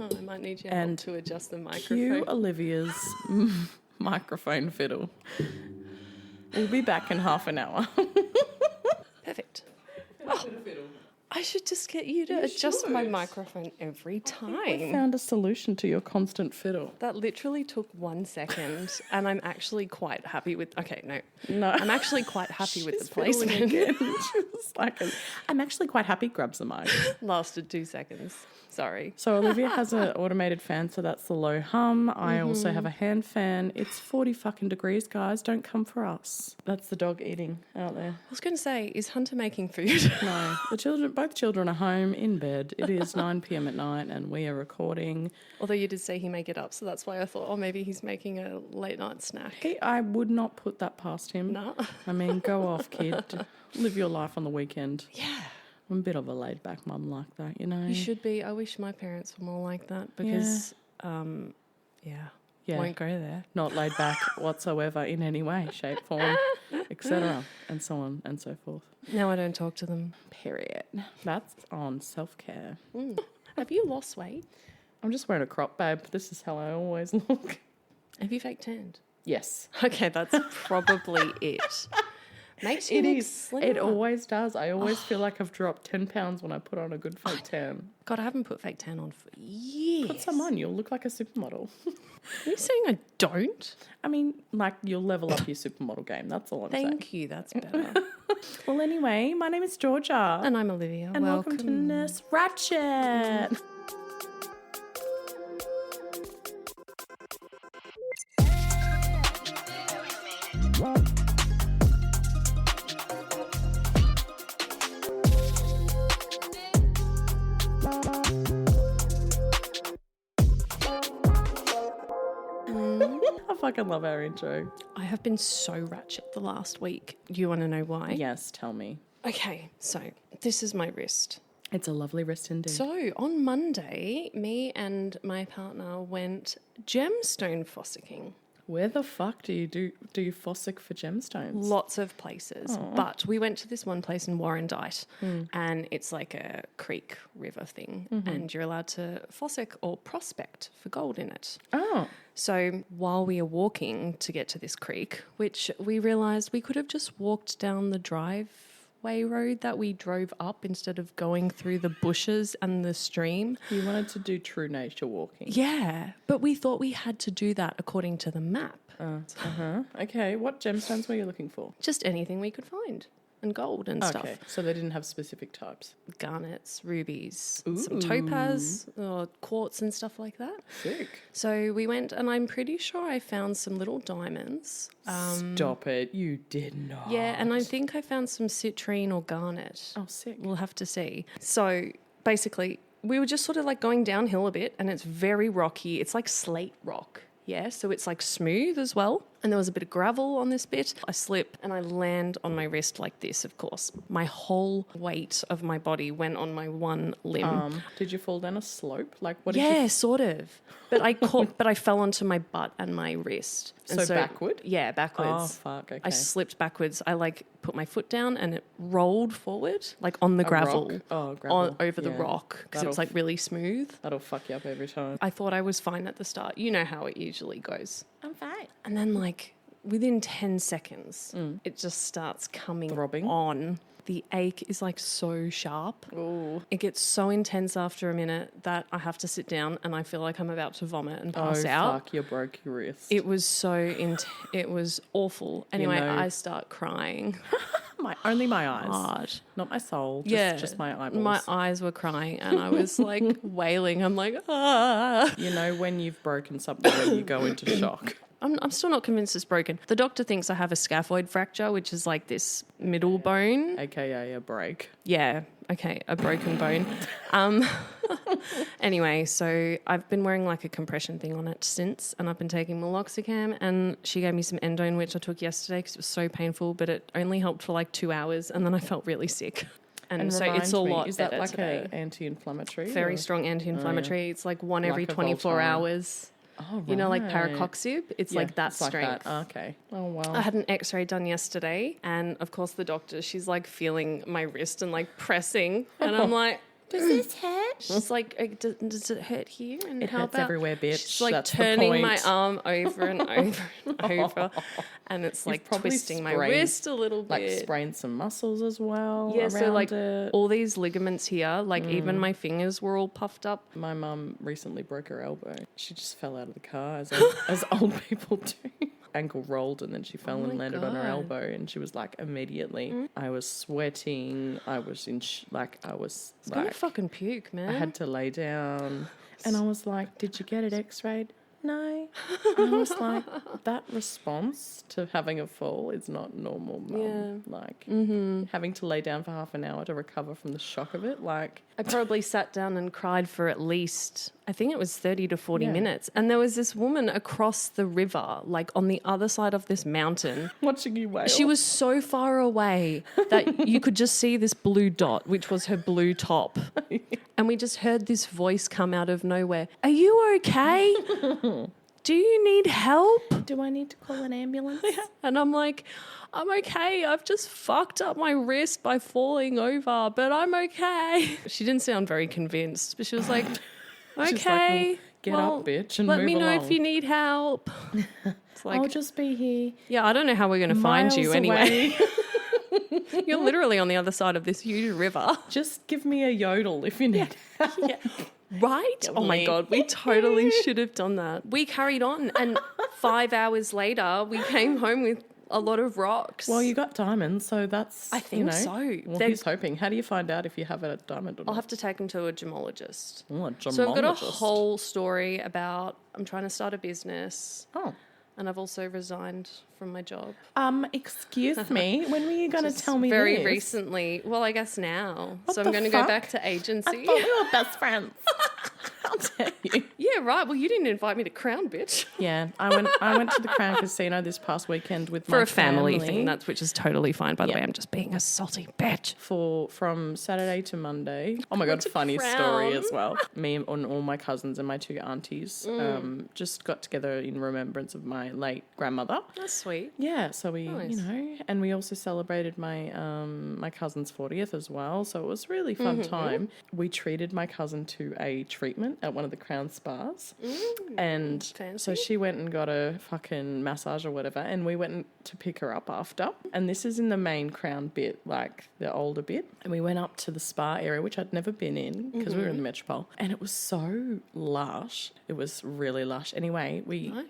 I might need your help to adjust the microphone. Cue Olivia's microphone fiddle. We'll be back in half an hour. Perfect. I should just get you to adjust my microphone every time. I found a solution to your constant fiddle. That literally took 1 second, and I'm actually quite happy with... Okay, No. I'm actually quite happy with the placement. Again. She was like, I'm actually quite happy, grabs the mic. Lasted 2 seconds. Sorry. So Olivia has an automated fan, so that's the low hum. I also have a hand fan. It's 40 fucking degrees, guys. Don't come for us. That's the dog eating out there. I was going to say, is Hunter making food? No. Both children are home in bed. It is 9 p.m. at night and we are recording. Although you did say he may get up, so that's why I thought, maybe he's making a late night snack. I would not put that past him. No. I mean, go off, kid. Live your life on the weekend. Yeah. I'm a bit of a laid-back mum like that, you know. You should be. I wish my parents were more like that because, won't go there. Not laid back whatsoever in any way, shape, form, etc., and so on and so forth. Now I don't talk to them. Period. That's on self-care. Have you lost weight? I'm just wearing a crop, babe. This is how I always look. Have you fake tanned? Yes. Okay, that's probably it. Makes you look slimmer. It always does. I always feel like I've dropped 10 pounds when I put on a good fake tan. God, I haven't put fake tan on for years. Put some on. You'll look like a supermodel. Are you saying I don't? I mean, like, you'll level up your supermodel game. That's all I'm saying. Thank you. That's better. Well, anyway, my name is Georgia. And I'm Olivia. And welcome to Nurse Ratchet. I fucking love our intro. I have been so ratchet the last week. Do you want to know why? Yes, tell me. Okay, so this is my wrist. It's a lovely wrist indeed. So on Monday, me and my partner went gemstone fossicking. Where the fuck do you fossick for gemstones? Lots of places. Aww. But we went to this one place in Warrandyte and it's like a creek river thing and you're allowed to fossick or prospect for gold in it. Oh. So while we are walking to get to this creek, which we realised we could have just walked down the driveway road that we drove up instead of going through the bushes and the stream. You wanted to do true nature walking. Yeah, but we thought we had to do that according to the map. Okay, what gemstones were you looking for? Just anything we could find. And gold and stuff. Okay, so they didn't have specific types. Garnets, rubies, Ooh. some topaz, or quartz and stuff like that. Sick. So we went and I'm pretty sure I found some little diamonds. Stop it. You did not. Yeah, and I think I found some citrine or garnet. Oh, sick. We'll have to see. So basically we were just sort of like going downhill a bit and it's very rocky. It's like slate rock. Yeah, so it's like smooth as well. And there was a bit of gravel on this bit. I slip and I land on my wrist like this, of course. My whole weight of my body went on my one limb. Did you fall down a slope? Like what? Yeah, sort of. But I fell onto my butt and my wrist. And so backward? Yeah, backwards. Oh, fuck, okay. I slipped backwards. I put my foot down and it rolled forward, like on the gravel. Rock? Oh, gravel. Over the rock because it was like really smooth. That'll fuck you up every time. I thought I was fine at the start. You know how it usually goes. I'm fine. And then like within 10 seconds, it just starts coming Throbbing? on. The ache is like so sharp. Ooh. It gets so intense after a minute that I have to sit down and I feel like I'm about to vomit and pass out. Fuck, you broke your wrist. It was so it was awful. Anyway, know. I start crying. Only my eyes. Hard. Not my soul. Just my eyeballs. My eyes were crying and I was like wailing. I'm like, ah. You know when you've broken something and you go into shock. I'm still not convinced it's broken. The doctor thinks I have a scaphoid fracture, which is like this middle bone. AKA a break. Yeah, okay, a broken bone. Anyway, so I've been wearing like a compression thing on it since, and I've been taking meloxicam, and she gave me some endone, which I took yesterday because it was so painful, but it only helped for like 2 hours, and then I felt really sick. And so it's a lot is that better like today. an anti-inflammatory? Very strong anti-inflammatory. It's like one every Like a 24 Voltaren. hours. Oh, right. You know, like paracoxib? It's like that it's like strength. that. Okay. Oh, wow. I had an x-ray done yesterday and, of course, the doctor, she's like feeling my wrist and like pressing and I'm like, Does this hurt? I was like, does it hurt here? And It how hurts about everywhere, bitch. She's like That's the turning my point. arm over and over and over, and it's like probably twisting my sprained- wrist a little Like bit. sprained some muscles as well. Yeah, around so like it. all these ligaments here, like even my fingers were all puffed up. My mum recently broke her elbow. She just fell out of the car as old people do. Ankle rolled and then she fell and landed on her God. elbow, and she was like immediately. I was sweating. I was It's gonna fucking puke, man. I had to lay down, and I was like, "Did you get it X-rayed?" No. And I was like, that response to having a fall is not normal, Mum. Yeah. Like having to lay down for half an hour to recover from the shock of it, like. I probably sat down and cried for at least, I think it was 30 to 40 Yeah. minutes. And there was this woman across the river, like on the other side of this mountain. Watching you wail. She was so far away that you could just see this blue dot, which was her blue top. And we just heard this voice come out of nowhere. Are you okay? Do you need help? Do I need to call an ambulance? And I'm like, I'm okay. I've just fucked up my wrist by falling over, but I'm okay. She didn't sound very convinced, but she was like, She's okay. like, get up, bitch, and let move me know along. if you need help. It's like, I'll just be here. yeah, I don't know how we're going to find you miles anyway. away. You're literally on the other side of this huge river. Just give me a yodel if you need help. Yeah. Right? Oh my God, we totally should have done that. We carried on, and 5 hours later, we came home with a lot of rocks. Well, you got diamonds, so that's, I think so. Well, They're- he's hoping. How do you find out if you have a diamond or I'll not? have to take them to a gemologist. Oh, a So I've got a gemologist. whole story about I'm trying to start a business, Oh. and I've also resigned from my job. Excuse me. When were you going to Just tell me very this? recently. Well, I guess now. What So I'm the going to go fuck? back to I agency. thought we were best friends. How dare you? Yeah, right. Well, you didn't invite me to Crown, bitch. Yeah, I went to the Crown Casino this past weekend with For my a family thing, which is totally fine. By the Yeah. way, I'm just being a salty bitch. from Saturday to Monday. Oh my God, to funny Crown. story as well. Me and all my cousins and my two aunties just got together in remembrance of my late grandmother. That's sweet. Yeah, so we, Nice. and we also celebrated my my cousin's 40th as well. So it was a really fun time. We treated my cousin to a treatment at one of the Crown spas, and fancy. so she went and got a fucking massage or whatever, and we went to pick her up after. And this is in the main Crown bit, like the older bit, and we went up to the spa area, which I'd never been in because we were in the Metropole, and it was so lush. It was really lush. Anyway,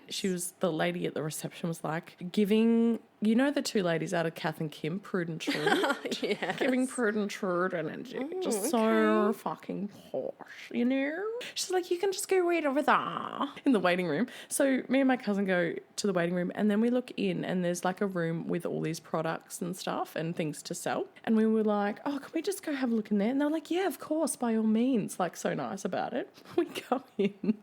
she was the lady at the reception was like giving. You know the two ladies out of Kath and Kim, Prude and Trude? Yes. Giving Prude and Trude energy. Just so fucking posh, you know? She's like, you can just go right over there in the waiting room. So me and my cousin go to the waiting room, and then we look in, and there's like a room with all these products and stuff and things to sell. And we were like, oh, can we just go have a look in there? And they're like, yeah, of course, by all means. Like, so nice about it. We go in,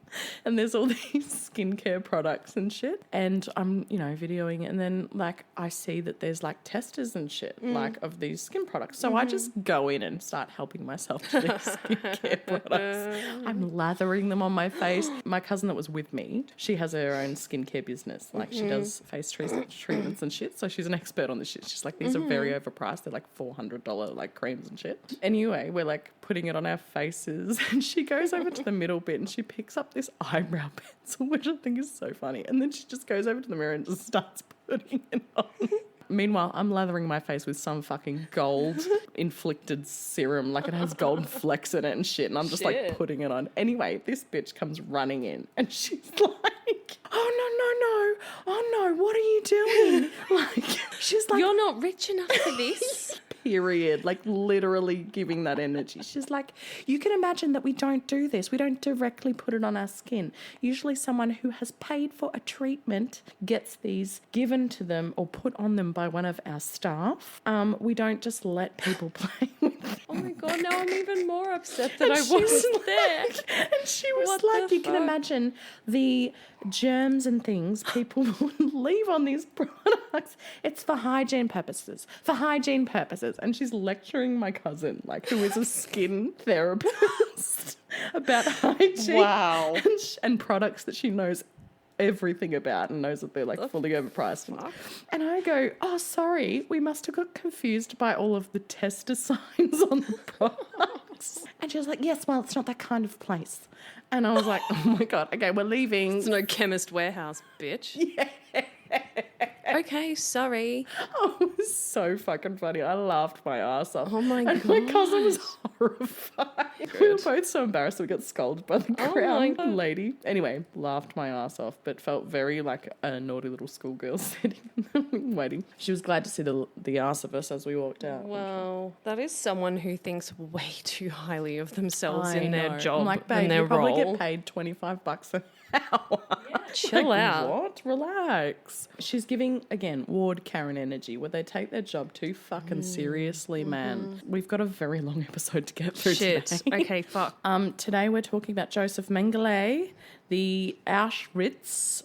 and there's all these skincare products and shit. And I'm, videoing it, and then like I see that there's like testers and shit like of these skin products. So I just go in and start helping myself to these skincare products. I'm lathering them on my face. My cousin that was with me, she has her own skincare business. Like she does face treatments and shit. So she's an expert on this shit. She's like, these are very overpriced. They're like $400 like creams and shit. Anyway, we're like putting it on our faces, and she goes over to the middle bit and she picks up this eyebrow pencil, which I think is so funny. And then she just goes over to the mirror and just starts putting it on. Meanwhile, I'm lathering my face with some fucking gold-inflicted serum, like it has gold flecks in it and shit, and I'm just like Shit. putting it on. Anyway, this bitch comes running in, and she's like, oh, no, what are you doing? Like, she's like, You're not rich enough for this. period, like literally giving that energy. She's like, you can imagine that we don't do this. We don't directly put it on our skin. Usually someone who has paid for a treatment gets these given to them or put on them by one of our staff. We don't just let people play with them. Oh my God, now I'm even more upset that And I she was wasn't there. And she was What like, the you can fuck? imagine the germs and things people would leave on these products. It's for hygiene purposes. And she's lecturing my cousin, like, who is a skin therapist, about hygiene. Wow. And products that she knows everything about and knows that they're like fully overpriced. And I go, oh, sorry, we must have got confused by all of the tester signs on the product. relax. And she was like, yes, well, it's not that kind of place. And I was like, oh my God, okay, we're leaving. It's no Chemist Warehouse, bitch. Yeah. Okay, sorry. Oh, it was so fucking funny. I laughed my ass off. Oh my And God. my cousin was horrified. We were both so embarrassed we got scolded by the crown lady. Anyway, laughed my ass off, but felt very like a naughty little schoolgirl sitting waiting. She was glad to see the ass of us as we walked out. Well, that is someone who thinks way too highly of themselves I in their know. job I'm like, babe, and their you probably role. get paid $25 an hour. Yeah, chill Like, out. What? Relax. She's giving, again, Ward Karen energy where they take their job too fucking seriously, man. We've got a very long episode to get through Shit. today. Okay, fuck. Today we're talking about Josef Mengele, the Auschwitz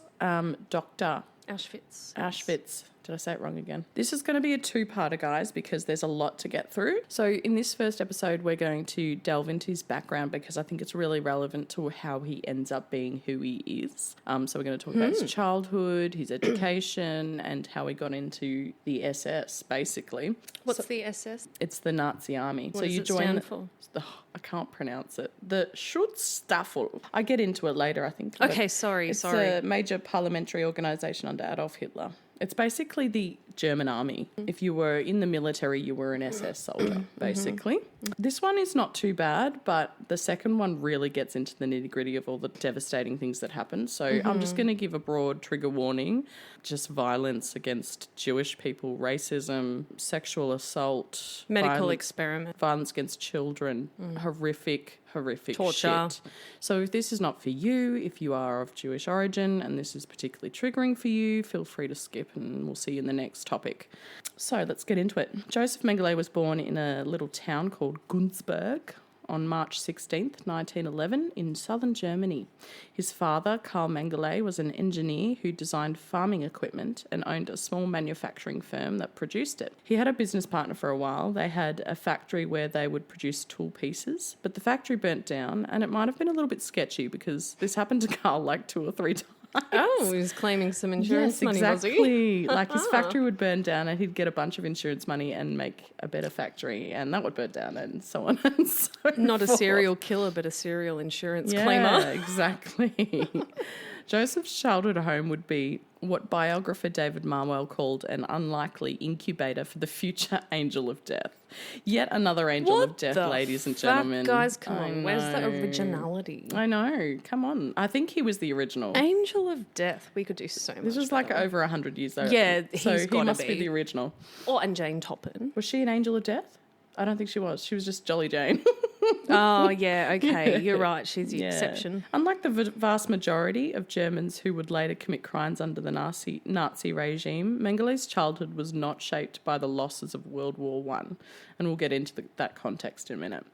doctor. Auschwitz. Did I say it wrong again? This is going to be a two-parter, guys, because there's a lot to get through. So in this first episode, we're going to delve into his background because I think it's really relevant to how he ends up being who he is. So we're going to talk about his childhood, his education, and how he got into the SS, basically. What's the SS? It's the Nazi army. What so does you it join stand for? I can't pronounce it. The Schutzstaffel. I get into it later, I think. Okay, sorry. It's a major parliamentary organisation under Adolf Hitler. It's basically the German army. If you were in the military, you were an SS soldier, basically. This one is not too bad, but the second one really gets into the nitty-gritty of all the devastating things that happened. So I'm just going to give a broad trigger warning. Just violence against Jewish people, racism, sexual assault. Medical experiment. Violence against children. Horrific torture. shit. So if this is not for you, if you are of Jewish origin and this is particularly triggering for you, feel free to skip and we'll see you in the next topic. So let's get into it. Josef Mengele was born in a little town called Günzburg on March 16th, 1911 in southern Germany. His father, Karl Mengele, was an engineer who designed farming equipment and owned a small manufacturing firm that produced it. He had a business partner for a while. They had a factory where they would produce tool pieces, but the factory burnt down and it might have been a little bit sketchy because this happened to Karl like 2 or 3 times. Oh, he was claiming some insurance money, exactly. was he? Like his factory would burn down and he'd get a bunch of insurance money and make a better factory and that would burn down and so on and so Not a forth. serial killer, but a serial insurance Yeah, claimer. exactly. Joseph's childhood home would be what biographer David Marwell called an unlikely incubator for the future angel of death. Yet another angel of death, ladies and gentlemen. Guys, come on. Where's the originality? I know. Come on. I think he was the original. Angel of death. We could do so much. This was like over 100 years though. Yeah, so he's he must gotta be the original. Oh, and Jane Toppin. Was she an angel of death? I don't think she was. She was just Jolly Jane. Oh, yeah, okay. You're right. She's the exception. Unlike the vast majority of Germans who would later commit crimes under the Nazi regime, Mengele's childhood was not shaped by the losses of World War I, and we'll get into that context in a minute.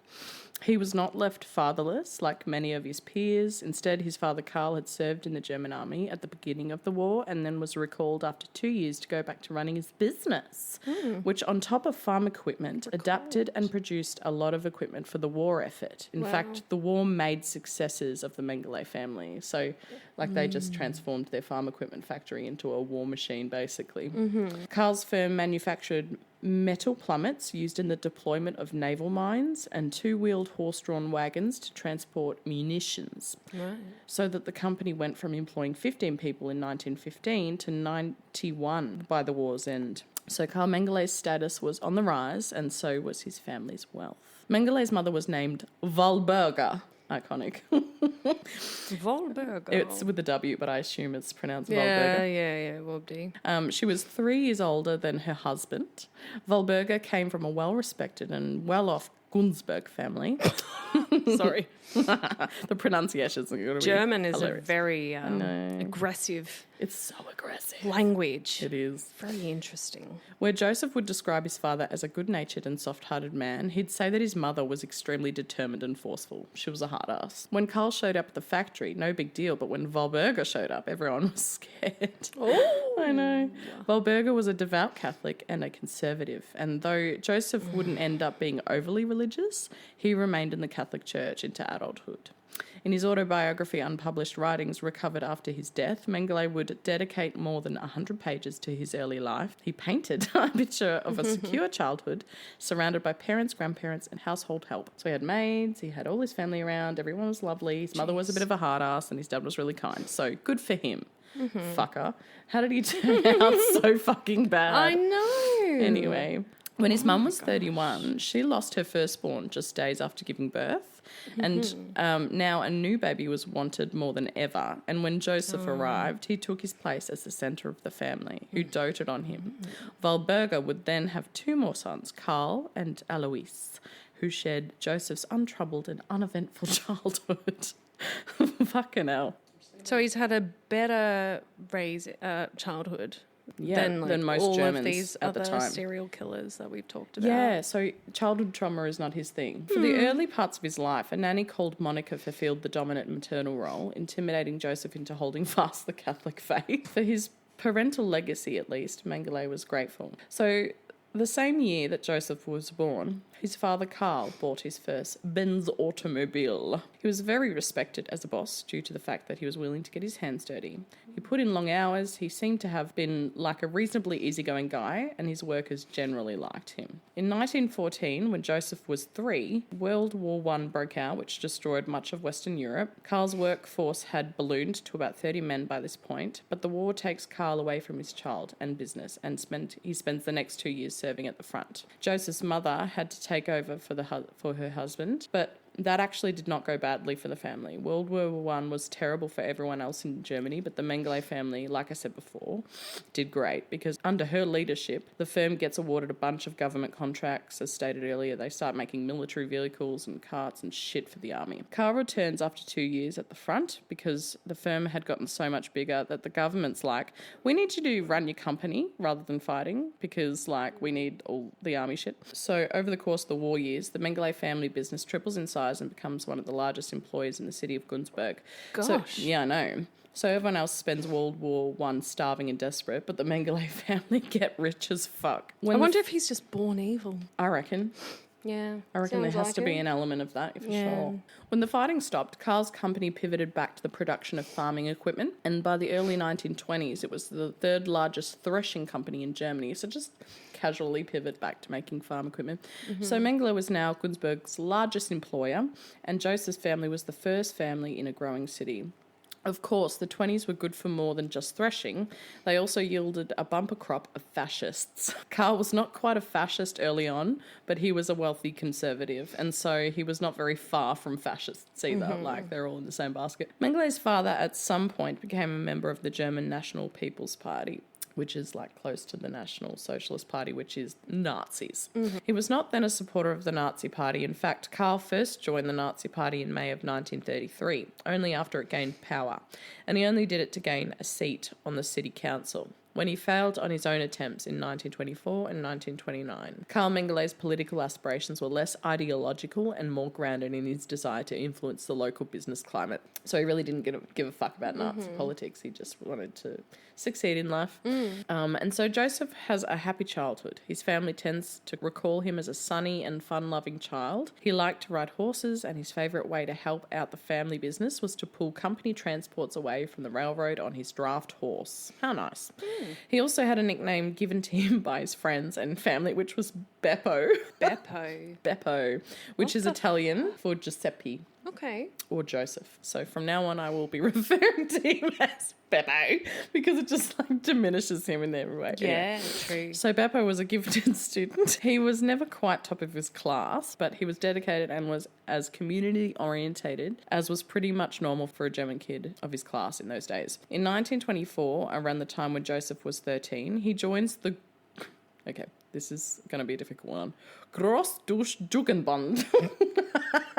He was not left fatherless like many of his peers. Instead, his father Karl had served in the German army at the beginning of the war and then was recalled after 2 years to go back to running his business, which on top of farm equipment, adapted and produced a lot of equipment for the war effort. In fact, the war made successors of the Mengele family. So, like, they just transformed their farm equipment factory into a war machine, basically. Karl's firm manufactured metal plummets used in the deployment of naval mines and 2-wheeled horse-drawn wagons to transport munitions. Right. So that the company went from employing 15 people in 1915 to 91 by the war's end. So Karl Mengele's status was on the rise and so was his family's wealth. Mengele's mother was named Walburga. Iconic. Wahlberger. It's with a W, but I assume it's pronounced Yeah, Walburga. Wobdy. She was 3 years older than her husband. Walburga came from a well-respected and well-off Günzburg family. Sorry. The pronunciation is going to be German is hilarious. a very aggressive It's so aggressive. language. It is. Very interesting. Where Joseph would describe his father as a good-natured and soft-hearted man, he'd say that his mother was extremely determined and forceful. She was a hard ass. When Karl showed up at the factory, no big deal, but when Walburga showed up, everyone was scared. Oh, I know. Walburga was a devout Catholic and a conservative, and though Joseph wouldn't end up being overly religious, he remained in the Catholic Church into adulthood. In his autobiography, Unpublished Writings, recovered after his death, Mengele would dedicate more than 100 pages to his early life. He painted a picture of a secure childhood surrounded by parents, grandparents, and household help. So he had maids, he had all his family around, everyone was lovely, his mother was a bit of a hard ass, and his dad was really kind. So good for him. Fucker. How did he turn out so fucking bad? I know. Anyway, when his mum was 31, she lost her firstborn just days after giving birth. And now a new baby was wanted more than ever. And when Joseph arrived, he took his place as the centre of the family, who doted on him. Valberga would then have 2 more sons, Karl and Alois, who shared Joseph's untroubled and uneventful childhood. Fucking hell. So he's had a better childhood than most all Germans of these at the other time. serial killers that we've talked about. Yeah, so childhood trauma is not his thing. For the early parts of his life, a nanny called Monica fulfilled the dominant maternal role, intimidating Joseph into holding fast the Catholic faith. For his parental legacy, at least, Mengele was grateful. So the same year that Joseph was born, his father Karl bought his first Benz automobile. He was very respected as a boss due to the fact that he was willing to get his hands dirty. He put in long hours, he seemed to have been like a reasonably easygoing guy, and his workers generally liked him. In 1914, when Joseph was 3, World War I broke out, which destroyed much of Western Europe. Karl's workforce had ballooned to about 30 men by this point, but the war takes Karl away from his child and business, and he spends the next 2 years serving at the front. Joseph's mother had to take over for her husband, but that actually did not go badly for the family. World War I was terrible for everyone else in Germany, but the Mengele family, like I said before, did great because under her leadership, the firm gets awarded a bunch of government contracts. As stated earlier, they start making military vehicles and carts and shit for the army. Karl returns after 2 years at the front because the firm had gotten so much bigger that the government's like, we need you to run your company rather than fighting because, like, we need all the army shit. So over the course of the war years, the Mengele family business triples in size and becomes one of the largest employers in the city of Günzburg. Gosh. So, yeah, I know. So everyone else spends World War I starving and desperate, but the Mengele family get rich as fuck. I wonder if he's just born evil. I reckon. Yeah. I reckon there has to be an element of that, for sure. When the fighting stopped, Karl's company pivoted back to the production of farming equipment, and by the early 1920s, it was the 3rd largest threshing company in Germany, so just casually pivot back to making farm equipment. So Mengele was now Günzburg's largest employer, and Joseph's family was the first family in a growing city. Of course, the 20s were good for more than just threshing. They also yielded a bumper crop of fascists. Karl was not quite a fascist early on, but he was a wealthy conservative, and so he was not very far from fascists either, like they're all in the same basket. Mengele's father at some point became a member of the German National People's Party, which is like close to the National Socialist Party, which is Nazis. He was not then a supporter of the Nazi Party. In fact, Karl first joined the Nazi Party in May of 1933, only after it gained power, and he only did it to gain a seat on the city council. When he failed on his own attempts in 1924 and 1929. Karl Mengele's political aspirations were less ideological and more grounded in his desire to influence the local business climate. So he really didn't give a fuck about Nazi politics. He just wanted to succeed in life. And so Joseph has a happy childhood. His family tends to recall him as a sunny and fun-loving child. He liked to ride horses, and his favourite way to help out the family business was to pull company transports away from the railroad on his draft horse. How nice. He also had a nickname given to him by his friends and family, which was Beppo. Beppo, which is Italian for Giuseppe. Okay. Or Joseph. So from now on, I will be referring to him as Beppo because it just like diminishes him in every way. Yeah, anyway. true. So Beppo was a gifted student. He was never quite top of his class, but he was dedicated and was as community orientated as was pretty much normal for a German kid of his class in those days. In 1924, around the time when Joseph was 13, he joins the... Okay, this is going to be a difficult one. Großdurchjugendband.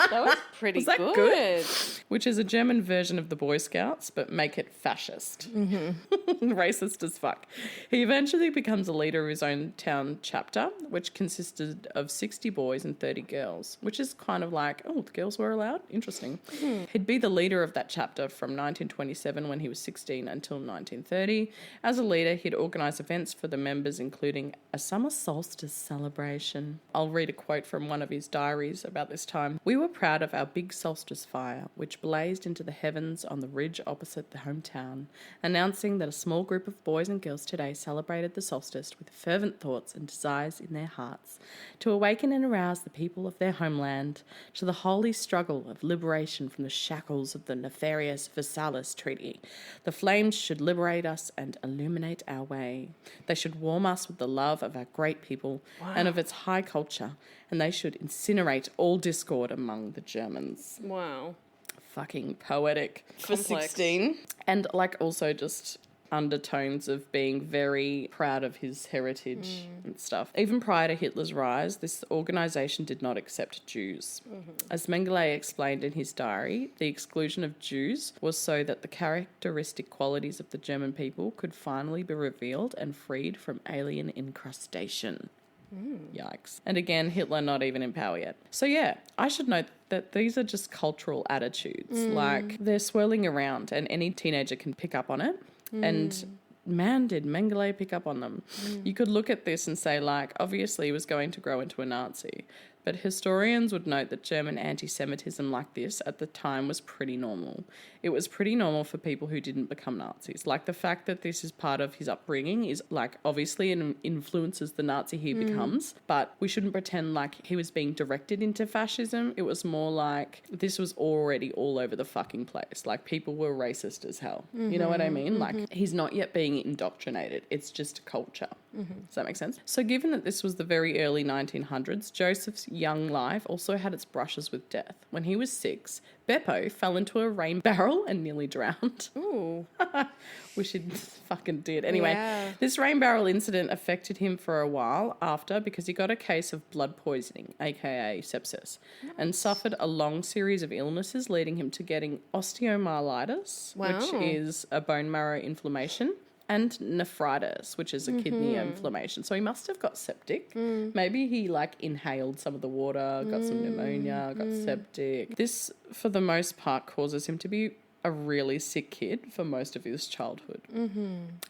That was pretty Was that good. Which is a German version of the Boy Scouts, but make it fascist. Racist as fuck. He eventually becomes a leader of his own town chapter, which consisted of 60 boys and 30 girls, which is kind of like, oh, the girls were allowed? Interesting. He'd be the leader of that chapter from 1927 when he was 16 until 1930. As a leader, he'd organise events for the members, including a summer solstice celebration. I'll read a quote from one of his diaries about this time. We were proud of our big solstice fire, which blazed into the heavens on the ridge opposite the hometown, announcing that a small group of boys and girls today celebrated the solstice with fervent thoughts and desires in their hearts, to awaken and arouse the people of their homeland to the holy struggle of liberation from the shackles of the nefarious Versailles Treaty. The flames should liberate us and illuminate our way. They should warm us with the love of our great people and of its high culture, and they should incinerate all discord among the Germans. Wow. Fucking poetic for Complex. 16. And like also just undertones of being very proud of his heritage and stuff. Even prior to Hitler's rise, this organisation did not accept Jews. As Mengele explained in his diary, the exclusion of Jews was so that the characteristic qualities of the German people could finally be revealed and freed from alien incrustation. Yikes. And again, Hitler not even in power yet. So yeah, I should note that these are just cultural attitudes. Like, they're swirling around and any teenager can pick up on it. And man, did Mengele pick up on them. You could look at this and say, like, obviously he was going to grow into a Nazi. But historians would note that German anti-Semitism like this at the time was pretty normal. It was pretty normal for people who didn't become Nazis. Like, the fact that this is part of his upbringing is, like, obviously it influences the Nazi he becomes, but we shouldn't pretend like he was being directed into fascism. It was more like this was already all over the fucking place. Like, people were racist as hell. You know what I mean? Like, he's not yet being indoctrinated. It's just a culture. Does that make sense? So given that this was the very early 1900s, Joseph's young life also had its brushes with death. When he was 6, Beppo fell into a rain barrel and nearly drowned. Ooh. Wish he'd fucking did. Anyway, this rain barrel incident affected him for a while after because he got a case of blood poisoning, aka sepsis, and suffered a long series of illnesses leading him to getting osteomyelitis, which is a bone marrow inflammation, and nephritis, which is a kidney inflammation. So he must have got septic. Maybe he like inhaled some of the water, got some pneumonia, got septic. This, for the most part, causes him to be a really sick kid for most of his childhood.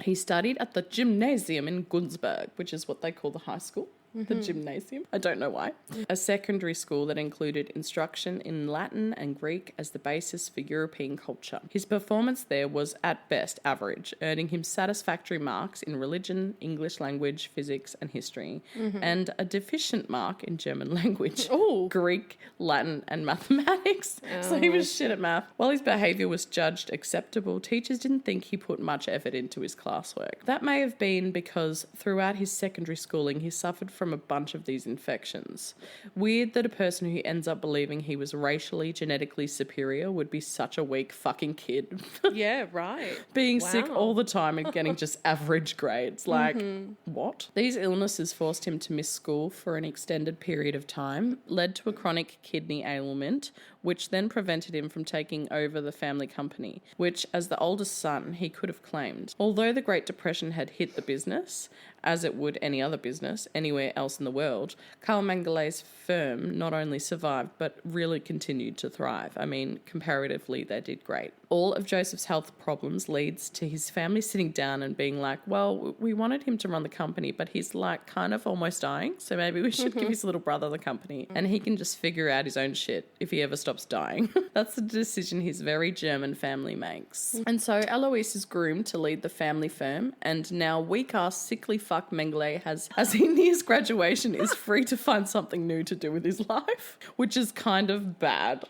He studied at the gymnasium in Günzburg, which is what they call the high school. The gymnasium. I don't know why. A secondary school that included instruction in Latin and Greek as the basis for European culture. His performance there was at best average, earning him satisfactory marks in religion, English language, physics and history, and a deficient mark in German language, Greek, Latin and mathematics. So he was shit at math. While his behaviour was judged acceptable, teachers didn't think he put much effort into his classwork. That may have been because throughout his secondary schooling he suffered from a bunch of these infections. Weird that a person who ends up believing he was racially, genetically superior would be such a weak fucking kid. Yeah, right. Being sick all the time and getting just average grades. Like, what? These illnesses forced him to miss school for an extended period of time, led to a chronic kidney ailment, which then prevented him from taking over the family company, which, as the oldest son, he could have claimed. Although the Great Depression had hit the business, as it would any other business anywhere else in the world, Carl Mengele's firm not only survived, but really continued to thrive. I mean, comparatively, they did great. All of Joseph's health problems leads to his family sitting down and being like, well, we wanted him to run the company, but he's like kind of almost dying, so maybe we should give his little brother the company and he can just figure out his own shit if he ever stops dying. That's the decision his very German family makes. And so Alois is groomed to lead the family firm, and now weak-ass, sickly fuck Mengele has, as he nears graduation, is free to find something new to do with his life, which is kind of bad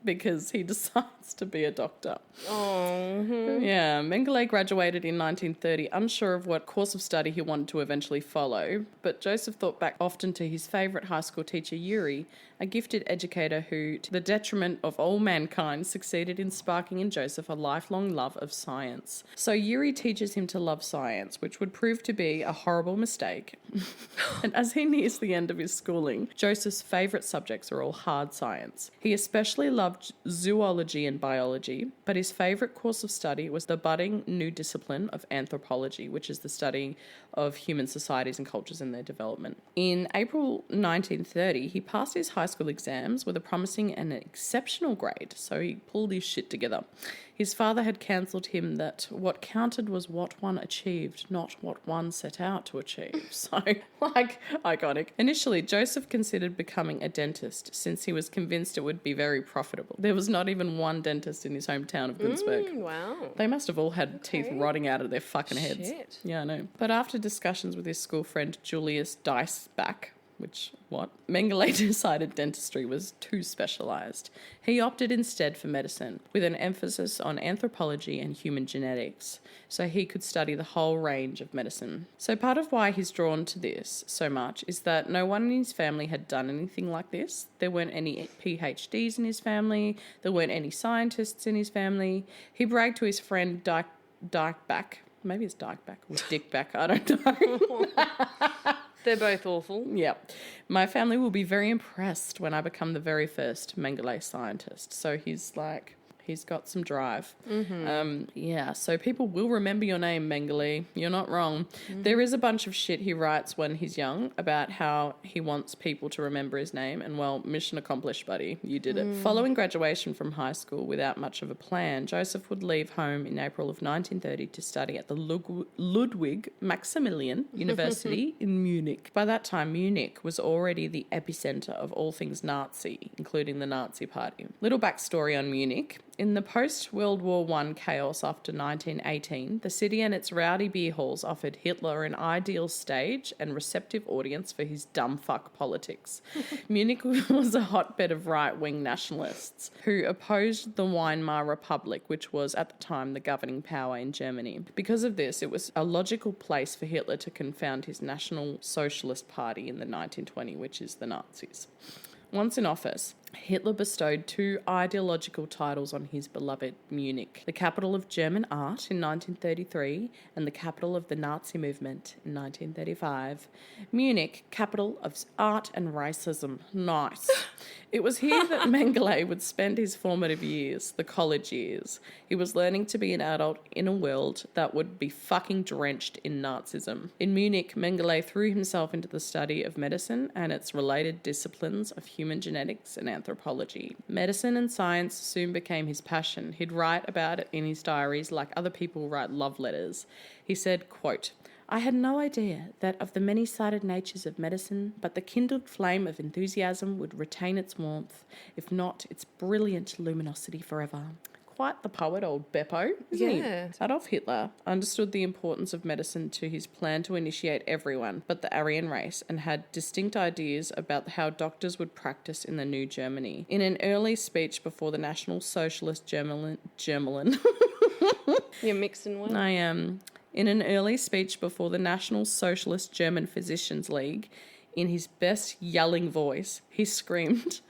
because he decides to be a doctor. Yeah, Mengele graduated in 1930, unsure of what course of study he wanted to eventually follow, but Joseph thought back often to his favourite high school teacher, Yuri, a gifted educator who, to the detriment of all mankind, succeeded in sparking in Joseph a lifelong love of science. So Yuri teaches him to love science, which would prove to be a horrible mistake. And as he nears the end of his schooling, Joseph's favourite subjects are all hard science. He especially loved zoology and biology, but his favourite course of study was the budding new discipline of anthropology, which is the study of human societies and cultures and their development. In April 1930, he passed his high high school exams with a promising and exceptional grade, so he pulled his shit together. His father had counselled him that what counted was what one achieved, not what one set out to achieve. So, iconic. Initially, Joseph considered becoming a dentist since he was convinced it would be very profitable. There was not even one dentist in his hometown of Günzburg. Wow. They must have all had teeth rotting out of their fucking heads. Shit. Yeah, I know. But after discussions with his school friend Julius Diceback, Mengele decided dentistry was too specialised. He opted instead for medicine, with an emphasis on anthropology and human genetics, so he could study the whole range of medicine. So part of why he's drawn to this so much is that no one in his family had done anything like this. There weren't any PhDs in his family. There weren't any scientists in his family. He bragged to his friend Dykeback. Maybe it's Dykeback or Dickback, I don't know. They're both awful. Yeah. My family will be very impressed when I become the very first Mengele scientist. So he's like, he's got some drive. So people will remember your name, Mengele. You're not wrong. There is a bunch of shit he writes when he's young about how he wants people to remember his name. And, well, mission accomplished, buddy. You did it. Following graduation from high school without much of a plan, Joseph would leave home in April of 1930 to study at the Ludwig Maximilian University in Munich. By that time, Munich was already the epicenter of all things Nazi, including the Nazi Party. Little backstory on Munich. In the post-World War I chaos after 1918, the city and its rowdy beer halls offered Hitler an ideal stage and receptive audience for his dumb fuck politics. Munich was a hotbed of right-wing nationalists who opposed the Weimar Republic, which was at the time the governing power in Germany. Because of this, it was a logical place for Hitler to confound his National Socialist Party in the 1920, which is the Nazis. Once in office, Hitler bestowed 2 ideological titles on his beloved Munich, the capital of German art in 1933 and the capital of the Nazi movement in 1935. Munich, capital of art and racism. Nice. It was here that Mengele would spend his formative years, the college years. He was learning to be an adult in a world that would be fucking drenched in Nazism. In Munich, Mengele threw himself into the study of medicine and its related disciplines of human genetics and anthropology. Medicine and science soon became his passion. He'd write about it in his diaries like other people write love letters. He said, quote, I had no idea that of the many-sided natures of medicine, but the kindled flame of enthusiasm would retain its warmth, if not its brilliant luminosity forever. Quite the poet, old Beppo, isn't he? Adolf Hitler understood the importance of medicine to his plan to initiate everyone but the Aryan race and had distinct ideas about how doctors would practice in the new Germany. In an early speech before the National Socialist German You're mixing one? I am. In an early speech before the National Socialist German Physicians League, in his best yelling voice, he screamed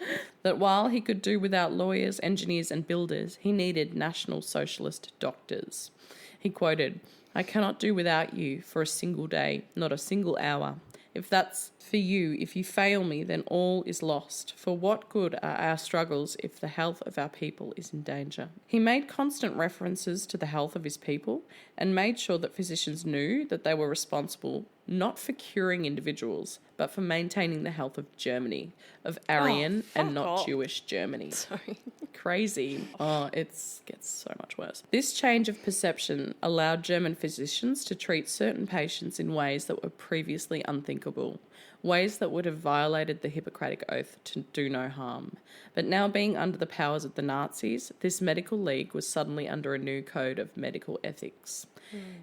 that while he could do without lawyers, engineers and builders, he needed National Socialist doctors. He quoted, I cannot do without you for a single day, not a single hour. If that's for you, if you fail me, then all is lost. For what good are our struggles if the health of our people is in danger? He made constant references to the health of his people and made sure that physicians knew that they were responsible not for curing individuals, but for maintaining the health of Germany, of Aryan and not Jewish Germany. Sorry. Crazy. Oh, it gets so much worse. This change of perception allowed German physicians to treat certain patients in ways that were previously unthinkable, ways that would have violated the Hippocratic Oath to do no harm. But now being under the powers of the Nazis, this medical league was suddenly under a new code of medical ethics.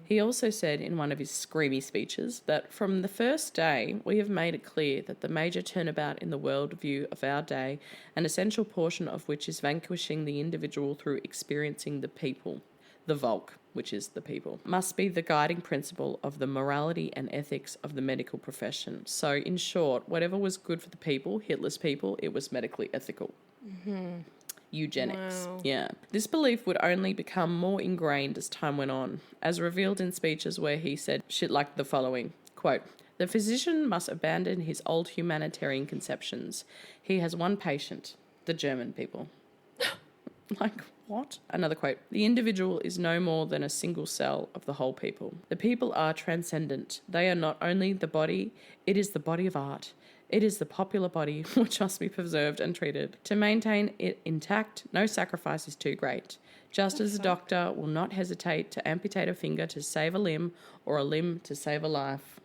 He also said in one of his screamy speeches that from the first day we have made it clear that the major turnabout in the worldview of our day, an essential portion of which is vanquishing the individual through experiencing the people, the Volk, which is the people, must be the guiding principle of the morality and ethics of the medical profession. So in short, whatever was good for the people, Hitler's people, it was medically ethical. Eugenics. Wow. Yeah. This belief would only become more ingrained as time went on, as revealed in speeches where he said shit like the following, quote, the physician must abandon his old humanitarian conceptions. He has one patient, the German people. Like, what? Another quote, the individual is no more than a single cell of the whole people. The people are transcendent. They are not only the body, it is the body of art. It is the popular body which must be preserved and treated. To maintain it intact, no sacrifice is too great. Just as a doctor will not hesitate to amputate a finger to save a limb or a limb to save a life.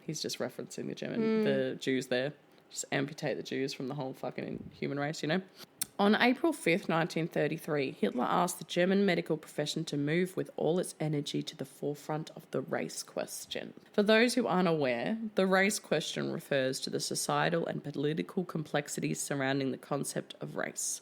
He's just referencing the Jews there. Just amputate the Jews from the whole fucking human race, you know? On April 5th, 1933, Hitler asked the German medical profession to move with all its energy to the forefront of the race question. For those who aren't aware, the race question refers to the societal and political complexities surrounding the concept of race,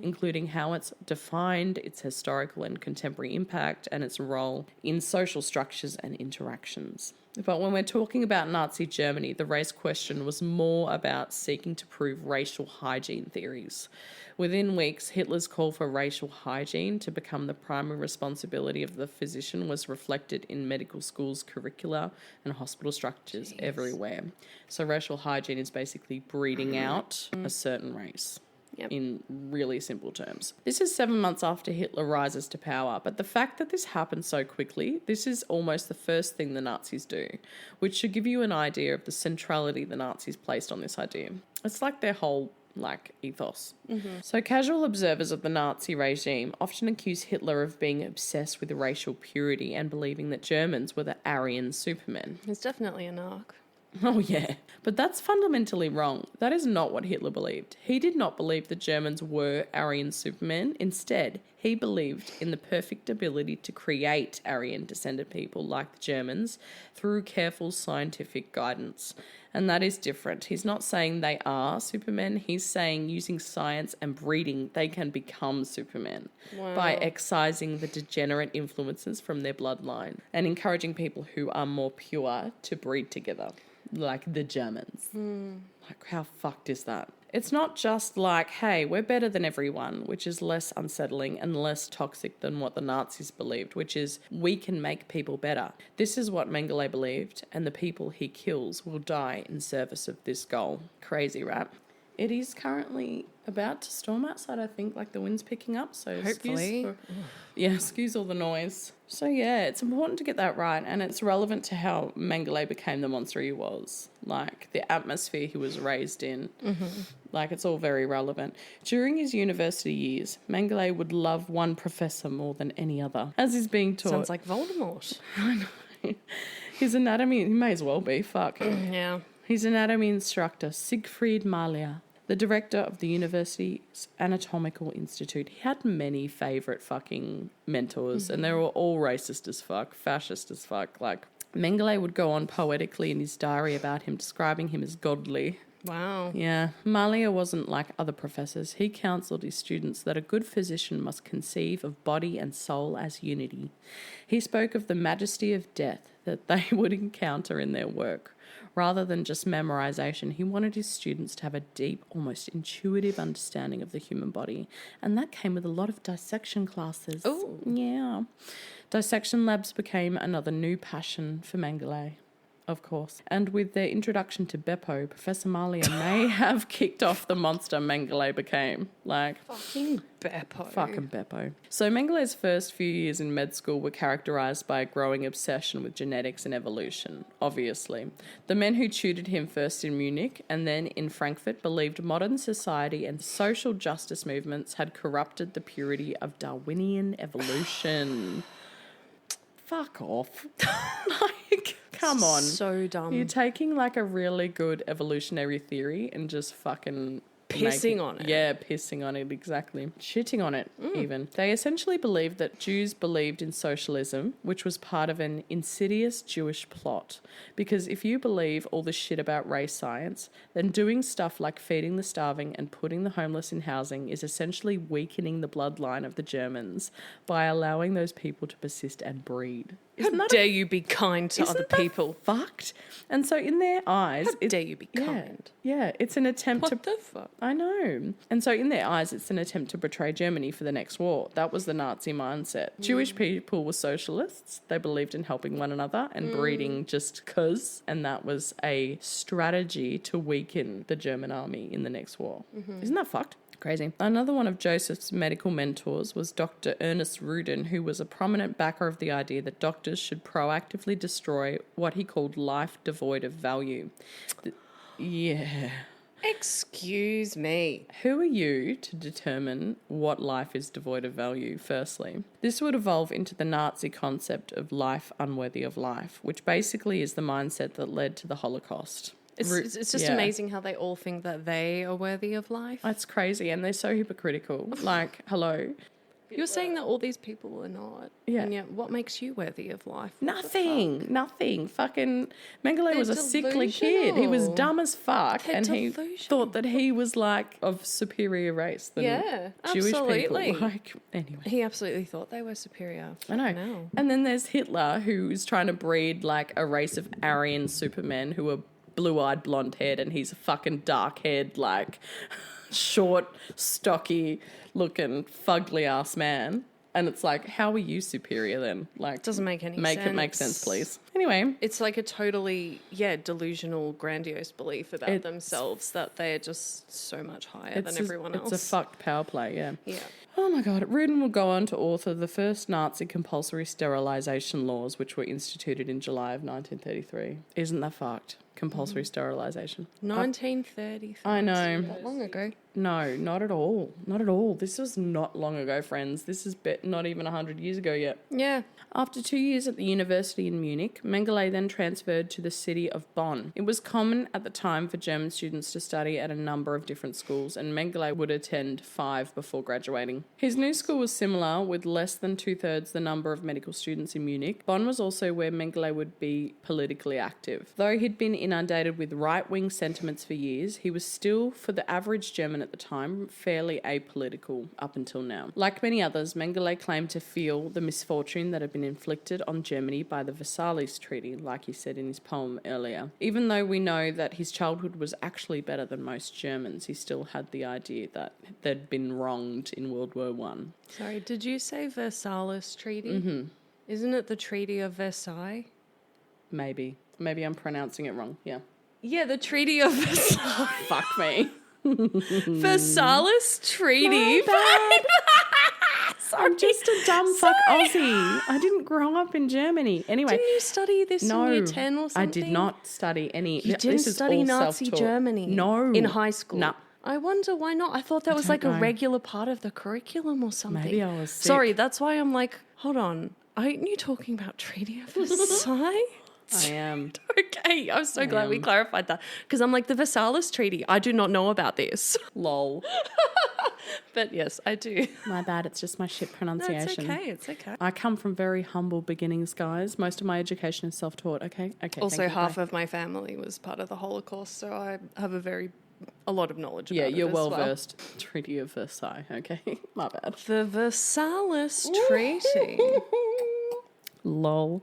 including how it's defined, its historical and contemporary impact, and its role in social structures and interactions. But when we're talking about Nazi Germany, the race question was more about seeking to prove racial hygiene theories. Within weeks, Hitler's call for racial hygiene to become the primary responsibility of the physician was reflected in medical schools' curricula and hospital structures everywhere. So racial hygiene is basically breeding out a certain race. Yep. In really simple terms. This is 7 months after Hitler rises to power, but the fact that this happened so quickly, this is almost the first thing the Nazis do, which should give you an idea of the centrality the Nazis placed on this idea. It's like their whole ethos. So casual observers of the Nazi regime often accuse Hitler of being obsessed with racial purity and believing that Germans were the Aryan supermen. He's definitely a narc. Oh, yeah. But that's fundamentally wrong. That is not what Hitler believed. He did not believe the Germans were Aryan supermen. Instead, he believed in the perfect ability to create Aryan-descended people like the Germans through careful scientific guidance. And that is different. He's not saying they are supermen. He's saying using science and breeding, they can become supermen by excising the degenerate influences from their bloodline and encouraging people who are more pure to breed together, like the Germans. Like, how fucked is that? It's not just like, hey, we're better than everyone, which is less unsettling and less toxic than what the Nazis believed, which is we can make people better. This is what Mengele believed, and the people he kills will die in service of this goal. Crazy, right? It is currently about to storm outside, I think, like the wind's picking up, so hopefully. excuse all the noise. So yeah, it's important to get that right, and it's relevant to how Mengele became the monster he was, like the atmosphere he was raised in. Like, it's all very relevant. During his university years, Mengele would love one professor more than any other, as is being taught. Sounds like Voldemort. I know. His anatomy, he may as well be, fuck. Yeah. His anatomy instructor, Siegfried Mahler, the director of the university's anatomical institute. He had many favourite fucking mentors, and they were all racist as fuck, fascist as fuck. Like, Mengele would go on poetically in his diary about him, describing him as godly. Wow. Yeah. Mahler wasn't like other professors. He counselled his students that a good physician must conceive of body and soul as unity. He spoke of the majesty of death that they would encounter in their work. Rather than just memorization, he wanted his students to have a deep, almost intuitive understanding of the human body. And that came with a lot of dissection classes. Oh. Yeah. Dissection labs became another new passion for Mengele, of course. And with their introduction to Beppo, Professor Mahler may have kicked off the monster Mengele became. Like, Fucking Beppo. fucking Beppo. So Mengele's first few years in med school were characterised by a growing obsession with genetics and evolution, obviously. The men who tutored him first in Munich and then in Frankfurt believed modern society and social justice movements had corrupted the purity of Darwinian evolution. Fuck off. Like, come on. So dumb. You're taking like a really good evolutionary theory and just fucking Pissing on it. Yeah, pissing on it, exactly. Shitting on it, even. They essentially believed that Jews believed in socialism, which was part of an insidious Jewish plot. Because if you believe all this shit about race science, then doing stuff like feeding the starving and putting the homeless in housing is essentially weakening the bloodline of the Germans by allowing those people to persist and breed. How dare you be kind to other people? Fucked. And so in their eyes... How dare you be kind? Yeah, it's an attempt What the fuck? I know. And so in their eyes, it's an attempt to betray Germany for the next war. That was the Nazi mindset. Jewish people were socialists. They believed in helping one another and breeding just 'cause. And that was a strategy to weaken the German army in the next war. Isn't that fucked? Crazy. Another one of Joseph's medical mentors was Dr. Ernest Rudin, who was a prominent backer of the idea that doctors should proactively destroy what he called life devoid of value. Yeah. Excuse me. Who are you to determine what life is devoid of value, firstly? This would evolve into the Nazi concept of life unworthy of life, which basically is the mindset that led to the Holocaust. It's just amazing how they all think that they are worthy of life. That's crazy, and they're so hypocritical. Like, hello. You're saying that all these people are not. Yeah. And yet, what makes you worthy of life? What Nothing. Fucking Mengele was a sickly delusional. kid. He was dumb as fuck, They're and he delusional. thought that he was like of superior race than Jewish absolutely. people. Like, anyway. He absolutely thought they were superior. I know. Fucking hell. And then there's Hitler, who's trying to breed like a race of Aryan supermen who are blue-eyed, blonde-haired, and he's a fucking dark-haired, like short, stocky looking, fugly ass man. And it's like, how are you superior then? Like, Doesn't make any sense. Make it make sense, please. Anyway. It's like a totally, delusional, grandiose belief about themselves that they're just so much higher than everyone else. It's a fucked power play, yeah. Yeah. Oh my God. Rudin will go on to author the first Nazi compulsory sterilisation laws, which were instituted in July of 1933. Isn't that fucked? Compulsory sterilisation. 1930. I know. Not long ago. No, not at all. Not at all. This was not long ago, friends. This is not even 100 years ago yet. Yeah. After 2 years at the university in Munich, Mengele then transferred to the city of Bonn. It was common at the time for German students to study at a number of different schools, and Mengele would attend 5 before graduating. His new school was similar, with less than 2/3 the number of medical students in Munich. Bonn was also where Mengele would be politically active. Though he'd been inundated with right-wing sentiments for years, he was still, for the average German at the time, fairly apolitical up until now. Like many others, Mengele claimed to feel the misfortune that had been inflicted on Germany by the Versailles Treaty, like he said in his poem earlier. Even though we know that his childhood was actually better than most Germans, he still had the idea that they'd been wronged in World War I. Sorry, did you say Versailles Treaty? Mm-hmm. Isn't it the Treaty of Versailles? Maybe I'm pronouncing it wrong, yeah. Yeah, the Treaty of Versailles. Fuck me. Versailles Treaty. I'm just a dumb fuck Aussie. I didn't grow up in Germany. Anyway. Didn't you study this in year 10 or something? I did not study any. You didn't study Nazi Germany? No. In high school? No. I wonder why not. I thought that was like a regular part of the curriculum or something. Maybe I was sick. Sorry, that's why I'm like, hold on. Aren't you talking about Treaty of Versailles? I am. Okay, I'm so glad we clarified that. Because I'm like, the Versailles Treaty, I do not know about this. Lol. But yes, I do. My bad, it's just my shit pronunciation. No, it's okay. I come from very humble beginnings, guys. Most of my education is self-taught, okay? Also, half of my family was part of the Holocaust, so I have a lot of knowledge about it. Yeah, you're well-versed. Treaty of Versailles, okay? My bad. The Versailles Treaty. Lol.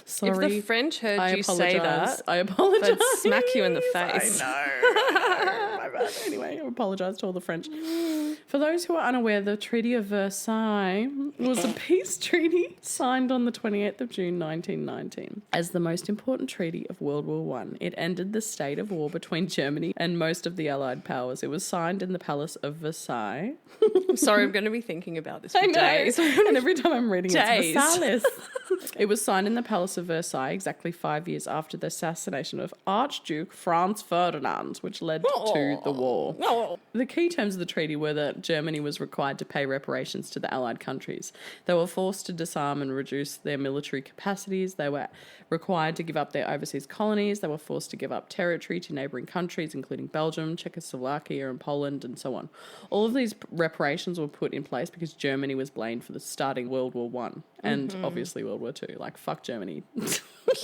Sorry. If the French heard you say that, I apologize. they'd smack you in the face. I know. My bad. Anyway, I apologise to all the French. For those who are unaware, the Treaty of Versailles was a peace treaty signed on the 28th of June 1919. As the most important treaty of World War I, it ended the state of war between Germany and most of the Allied powers. It was signed in the Palace of Versailles. I'm sorry, I'm going to be thinking about this for days. And every time I'm reading Days. it's Versailles. It was signed in the Palace of Versailles exactly 5 years after the assassination of Archduke Franz Ferdinand, which led to the war. The key terms of the treaty were that Germany was required to pay reparations to the Allied countries. They were forced to disarm and reduce their military capacities. They were required to give up their overseas colonies. They were forced to give up territory to neighbouring countries, including Belgium, Czechoslovakia, and Poland, and so on. All of these reparations were put in place because Germany was blamed for the starting World War I and obviously World War II. Like, fuck Germany.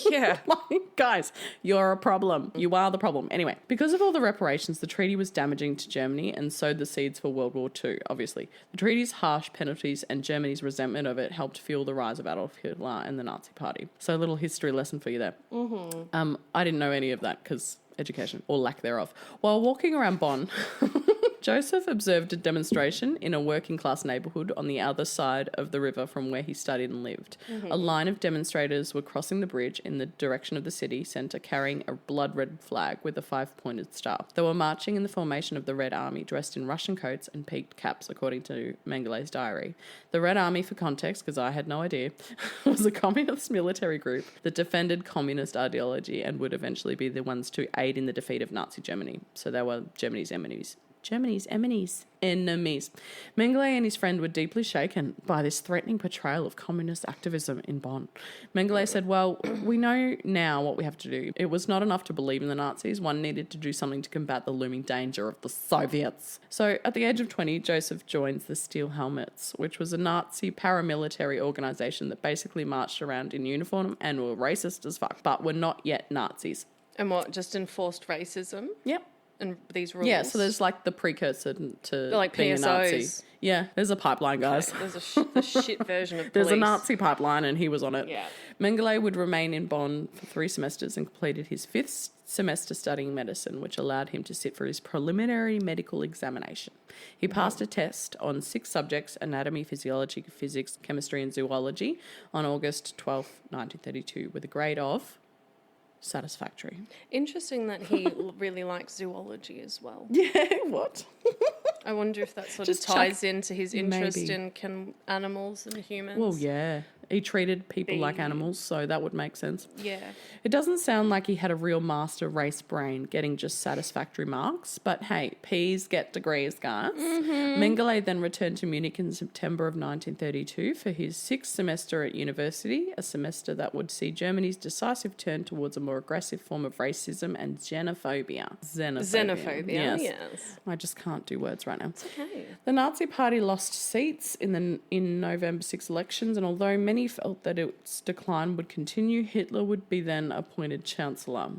Yeah. Like, guys, you're a problem. You are the problem. Anyway, because of all the reparations, the treaty was damaging to Germany and sowed the seeds for World War II, obviously. The treaty's harsh penalties and Germany's resentment of it helped fuel the rise of Adolf Hitler and the Nazi Party. So a little history lesson for you there. I didn't know any of that because education or lack thereof. While walking around Bonn... Josef observed a demonstration in a working-class neighbourhood on the other side of the river from where he studied and lived. A line of demonstrators were crossing the bridge in the direction of the city centre carrying a blood-red flag with a 5-pointed star. They were marching in the formation of the Red Army, dressed in Russian coats and peaked caps, according to Mengele's diary. The Red Army, for context, because I had no idea, was a communist military group that defended communist ideology and would eventually be the ones to aid in the defeat of Nazi Germany. So they were Germany's enemies. Enemies. Mengele and his friend were deeply shaken by this threatening portrayal of communist activism in Bonn. Mengele said, well, we know now what we have to do. It was not enough to believe in the Nazis. One needed to do something to combat the looming danger of the Soviets. So at the age of 20, Josef joins the Steel Helmets, which was a Nazi paramilitary organisation that basically marched around in uniform and were racist as fuck, but were not yet Nazis. And what, just enforced racism? Yep. And these rules? Yeah, so there's like the precursor to like being PSOs. a Nazi. Yeah, there's a pipeline, guys. Okay, there's the shit version of police. There's a Nazi pipeline and he was on it. Yeah. Mengele would remain in Bonn for 3 semesters and completed his 5th semester studying medicine, which allowed him to sit for his preliminary medical examination. He passed a test on 6 subjects, anatomy, physiology, physics, chemistry and zoology, on August 12, 1932, with a grade of satisfactory. Interesting that he really likes zoology as well. Yeah, what? I wonder if that sort Just of ties into his interest maybe. in animals and humans. Well, yeah. He treated people like animals, so that would make sense. Yeah. It doesn't sound like he had a real master race brain getting just satisfactory marks, but hey, P's get degrees, guys. Mengele then returned to Munich in September of 1932 for his 6th semester at university, a semester that would see Germany's decisive turn towards a more aggressive form of racism and xenophobia. Xenophobia, yes. I just can't do words right now. It's okay. The Nazi Party lost seats in November 6 elections, and although many felt that its decline would continue, Hitler would be then appointed Chancellor.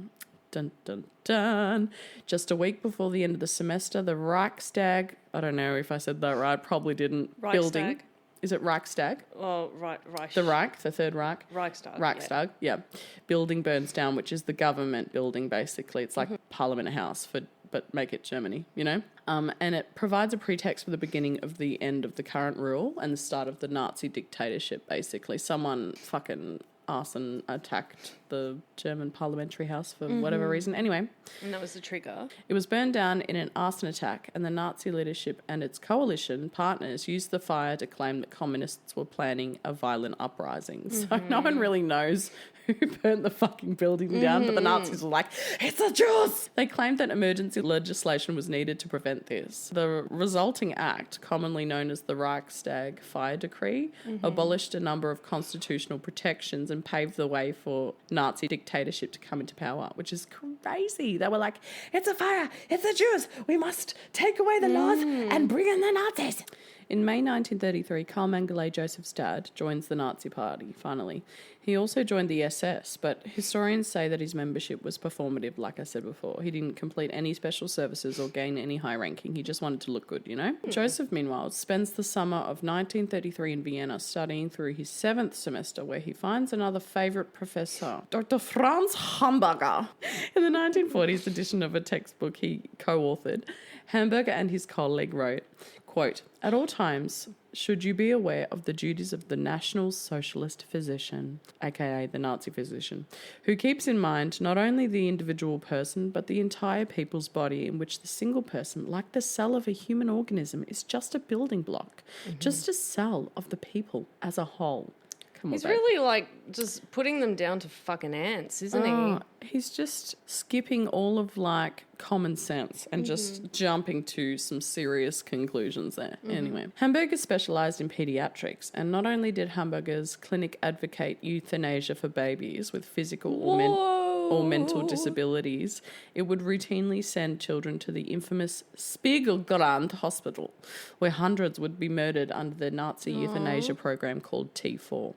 Dun, dun, dun. Just a week before the end of the semester, the Reichstag, I don't know if I said that right, probably didn't, Reichstag. building. Is it Reichstag? Oh, Reich. The Reich, the Third Reich? Reichstag. Yeah. Building burns down, which is the government building, basically. It's like Parliament House, but make it Germany, you know? And it provides a pretext for the beginning of the end of the current rule and the start of the Nazi dictatorship, basically. Someone fucking arson attacked the German parliamentary house for whatever reason. Anyway. And that was the trigger. It was burned down in an arson attack, and the Nazi leadership and its coalition partners used the fire to claim that communists were planning a violent uprising. So no one really knows who burnt the fucking building down, but the Nazis were like, it's the Jews! They claimed that emergency legislation was needed to prevent this. The resulting act, commonly known as the Reichstag Fire Decree, abolished a number of constitutional protections and paved the way for Nazi dictatorship to come into power, which is crazy. They were like, it's a fire, it's the Jews, we must take away the laws and bring in the Nazis. In May 1933, Karl Mengele, Josef's dad, joins the Nazi Party, finally. He also joined the SS, but historians say that his membership was performative, like I said before. He didn't complete any special services or gain any high ranking. He just wanted to look good, you know? Josef, meanwhile, spends the summer of 1933 in Vienna studying through his 7th semester, where he finds another favourite professor, Dr. Franz Hamburger. In the 1940s edition of a textbook he co-authored, Hamburger and his colleague wrote, quote, at all times, should you be aware of the duties of the National Socialist physician, aka the Nazi physician, who keeps in mind not only the individual person, but the entire people's body, in which the single person, like the cell of a human organism, is just a building block, just a cell of the people as a whole. Come on, He's babe. really like just putting them down to fucking ants, isn't he? He's just skipping all of like common sense and just jumping to some serious conclusions there. Anyway, Hamburger specialised in paediatrics, and not only did Hamburger's clinic advocate euthanasia for babies with physical or mental disabilities, it would routinely send children to the infamous Spiegelgrand Hospital, where hundreds would be murdered under the Nazi euthanasia program called T4.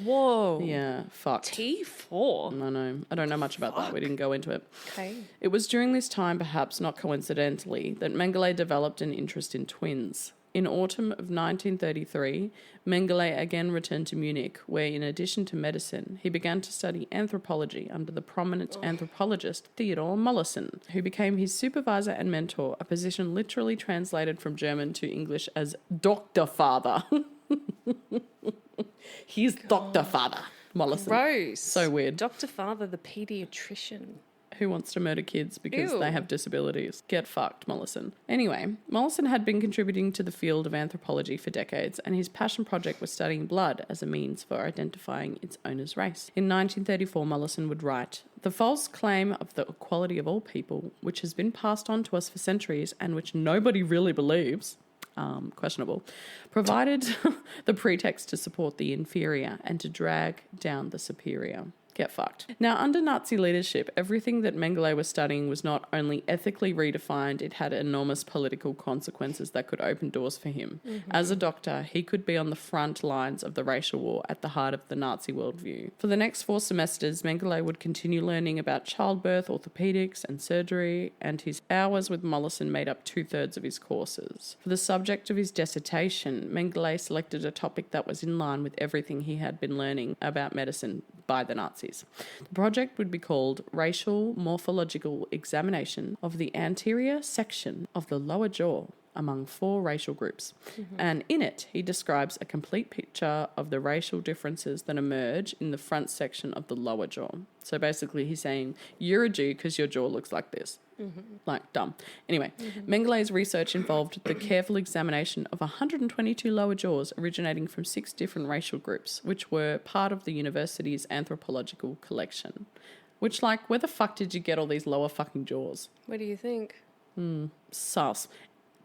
Whoa. Yeah, fucked. T4? I know. I don't know much about that. We didn't go into it. Okay. It was during this time, perhaps not coincidentally, that Mengele developed an interest in twins. In autumn of 1933, Mengele again returned to Munich, where in addition to medicine, he began to study anthropology under the prominent anthropologist Theodor Mollison, who became his supervisor and mentor, a position literally translated from German to English as Dr. Father. He's Dr. Father, Mollison. Gross. So weird. Dr. Father, the pediatrician. Who wants to murder kids because Ew. they have disabilities? Get fucked, Mollison. Anyway, Mollison had been contributing to the field of anthropology for decades, and his passion project was studying blood as a means for identifying its owner's race. In 1934, Mollison would write, "The false claim of the equality of all people, which has been passed on to us for centuries and which nobody really believes," questionable, provided the pretext to support the inferior and to drag down the superior. Get fucked. Now, under Nazi leadership, everything that Mengele was studying was not only ethically redefined, it had enormous political consequences that could open doors for him. As a doctor, he could be on the front lines of the racial war at the heart of the Nazi worldview. For the next 4 semesters, Mengele would continue learning about childbirth, orthopedics, and surgery, and his hours with Mollison made up 2/3 of his courses. For the subject of his dissertation, Mengele selected a topic that was in line with everything he had been learning about medicine by the Nazis. The project would be called Racial Morphological Examination of the Anterior Section of the Lower Jaw among 4 racial groups. And in it, he describes a complete picture of the racial differences that emerge in the front section of the lower jaw. So basically he's saying, you're a Jew because your jaw looks like this. Like, dumb. Anyway, Mengele's research involved the careful examination of 122 lower jaws originating from 6 different racial groups, which were part of the university's anthropological collection. Which, like, where the fuck did you get all these lower fucking jaws? What do you think? Sus.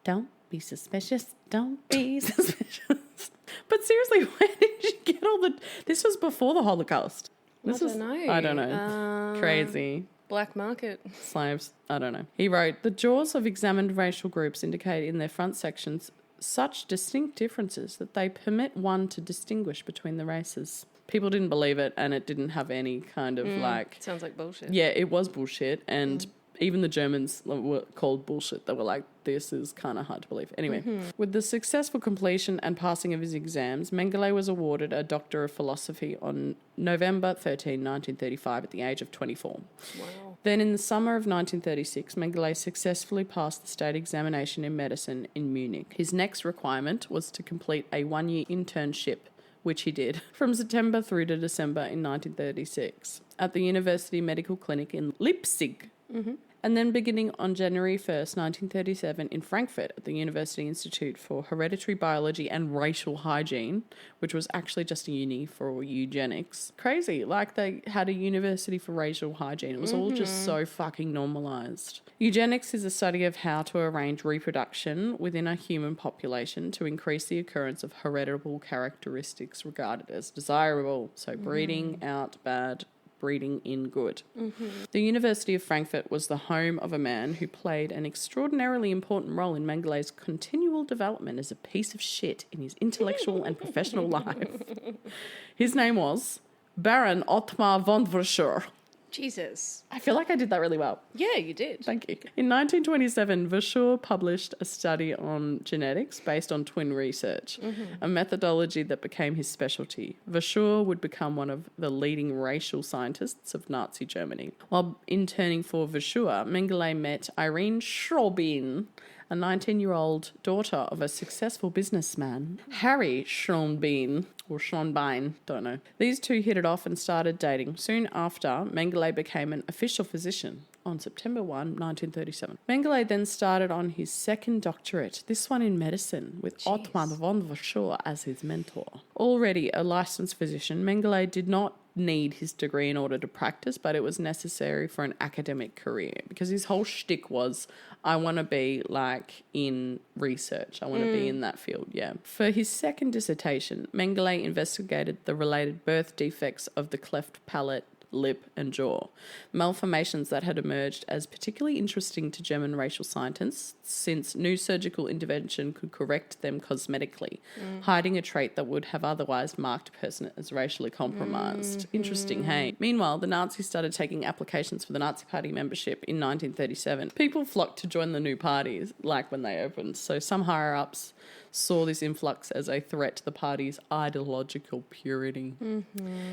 Don't be suspicious. Don't be suspicious. But seriously, where did you get all the... This was before the Holocaust. I don't know. I don't know. Crazy. Black market. Slaves. I don't know. He wrote, the jaws of examined racial groups indicate in their front sections such distinct differences that they permit one to distinguish between the races. People didn't believe it, and it didn't have any kind of like... Sounds like bullshit. Yeah, it was bullshit, and even the Germans were called bullshit. They were like, this is kind of hard to believe. Anyway, with the successful completion and passing of his exams, Mengele was awarded a Doctor of Philosophy on November 13, 1935 at the age of 24. Wow. Then in the summer of 1936, Mengele successfully passed the state examination in medicine in Munich. His next requirement was to complete a 1-year internship, which he did, from September through to December in 1936 at the University Medical Clinic in Leipzig. And then beginning on January 1st, 1937 in Frankfurt at the University Institute for Hereditary Biology and Racial Hygiene, which was actually just a uni for eugenics. Crazy. Like they had a university for racial hygiene. It was all just so fucking normalised. Eugenics is a study of how to arrange reproduction within a human population to increase the occurrence of heritable characteristics regarded as desirable. So breeding out bad, breeding in good. The University of Frankfurt was the home of a man who played an extraordinarily important role in Mengele's continual development as a piece of shit in his intellectual and professional life. His name was Baron Ottmar von Verschuur. Jesus. I feel like I did that really well. Yeah, you did. Thank you. In 1927, Verschuur published a study on genetics based on twin research, a methodology that became his specialty. Verschuur would become one of the leading racial scientists of Nazi Germany. While interning for Verschuur, Mengele met Irene Schrobein, a 19-year-old daughter of a successful businessman, Harry Schrobein, or Schonbein, don't know. These two hit it off and started dating. Soon after, Mengele became an official physician on September 1, 1937. Mengele then started on his second doctorate, this one in medicine, with Ottmar von Verschuur as his mentor. Already a licensed physician, Mengele did not need his degree in order to practice, but it was necessary for an academic career because his whole shtick was, I want to be like in research. I want to be in that field, yeah. For his second dissertation, Mengele investigated the related birth defects of the cleft palate, lip and jaw, malformations that had emerged as particularly interesting to German racial scientists since new surgical intervention could correct them cosmetically, hiding a trait that would have otherwise marked a person as racially compromised. Interesting, hey? Meanwhile, the Nazis started taking applications for the Nazi Party membership in 1937. People flocked to join the new parties, like when they opened, so some higher-ups saw this influx as a threat to the party's ideological purity.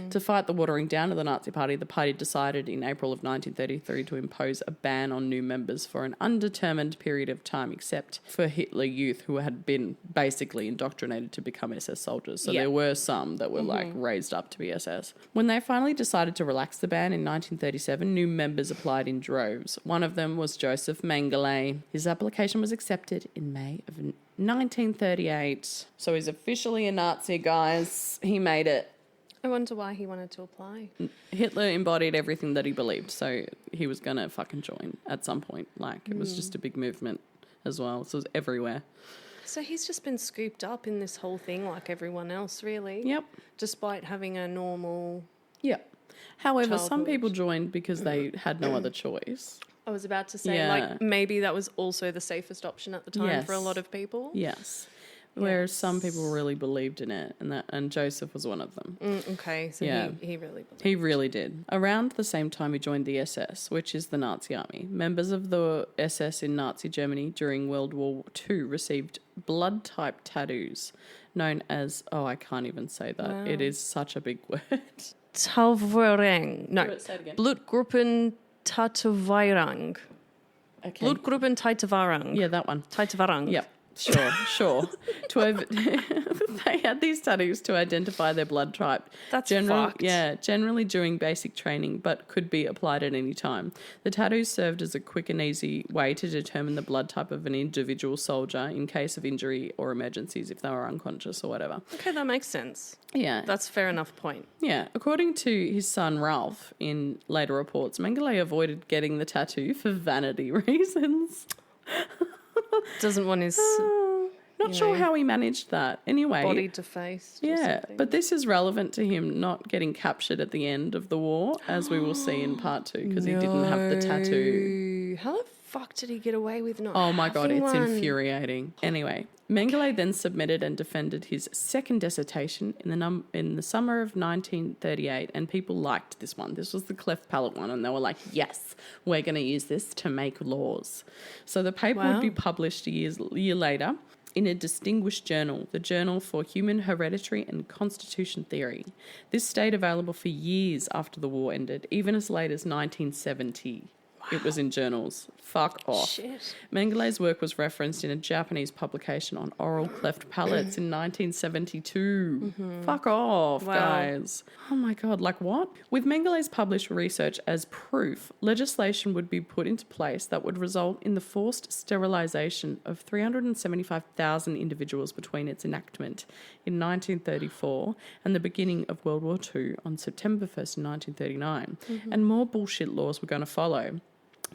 To fight the watering down of the Nazi Party, the party decided in April of 1933 to impose a ban on new members for an undetermined period of time, except for Hitler Youth, who had been basically indoctrinated to become SS soldiers. So there were some that were like raised up to be SS. When they finally decided to relax the ban in 1937, new members applied in droves. One of them was Josef Mengele. His application was accepted in May of 1938. So he's officially a Nazi, guys. He made it. I wonder why he wanted to apply. Hitler embodied everything that he believed, so he was going to fucking join at some point. Like, it was just a big movement as well. So it was everywhere. So he's just been scooped up in this whole thing like everyone else, really. Yep. Despite having a normal... Yep. However, some childhood. people joined because they had no other choice. I was about to say, Yeah. like, maybe that was also the safest option at the time for a Yes. lot of people. Yes. Whereas some people really believed in it, and Joseph was one of them. Okay, so Yeah. he really believed. He really did. Around the same time, he joined the SS, which is the Nazi army. Members of the SS in Nazi Germany during World War II received blood-type tattoos known as... Oh, I can't even say that. Wow. It is such a big word. Tauvereng. No. Say it again. Blutgruppen Tätowierung. Okay. Blutgruppen Tätowierung. Yeah, that one. Tätowierung. Yep. Sure. They had these tattoos to identify their blood type. That's fucked. Yeah, generally during basic training, but could be applied at any time. The tattoos served as a quick and easy way to determine the blood type of an individual soldier in case of injury or emergencies if they were unconscious or whatever. Okay, that makes sense. Yeah. That's fair enough point. Yeah. According to his son Ralph in later reports, Mengele avoided getting the tattoo for vanity reasons. Doesn't want his Not sure how he managed that. Anyway. body defaced. or something. But this is relevant to him not getting captured at the end of the war, as we will see in part 2, because he didn't have the tattoo. How the fuck did he get away with not Oh my God, having it's one? infuriating. Anyway, Mengele then submitted and defended his second dissertation in the summer of 1938, and people liked this one. This was the cleft palate one, and they were like, yes, we're going to use this to make laws. So the paper would be published a year later in a distinguished journal, the Journal for Human Hereditary and Constitution Theory. This stayed available for years after the war ended, even as late as 1970. It was in journals. Fuck off. Shit. Mengele's work was referenced in a Japanese publication on oral cleft palates in 1972. Fuck off, guys. Oh my God, like what? With Mengele's published research as proof, legislation would be put into place that would result in the forced sterilisation of 375,000 individuals between its enactment in 1934 and the beginning of World War II on September 1st, 1939. And more bullshit laws were going to follow.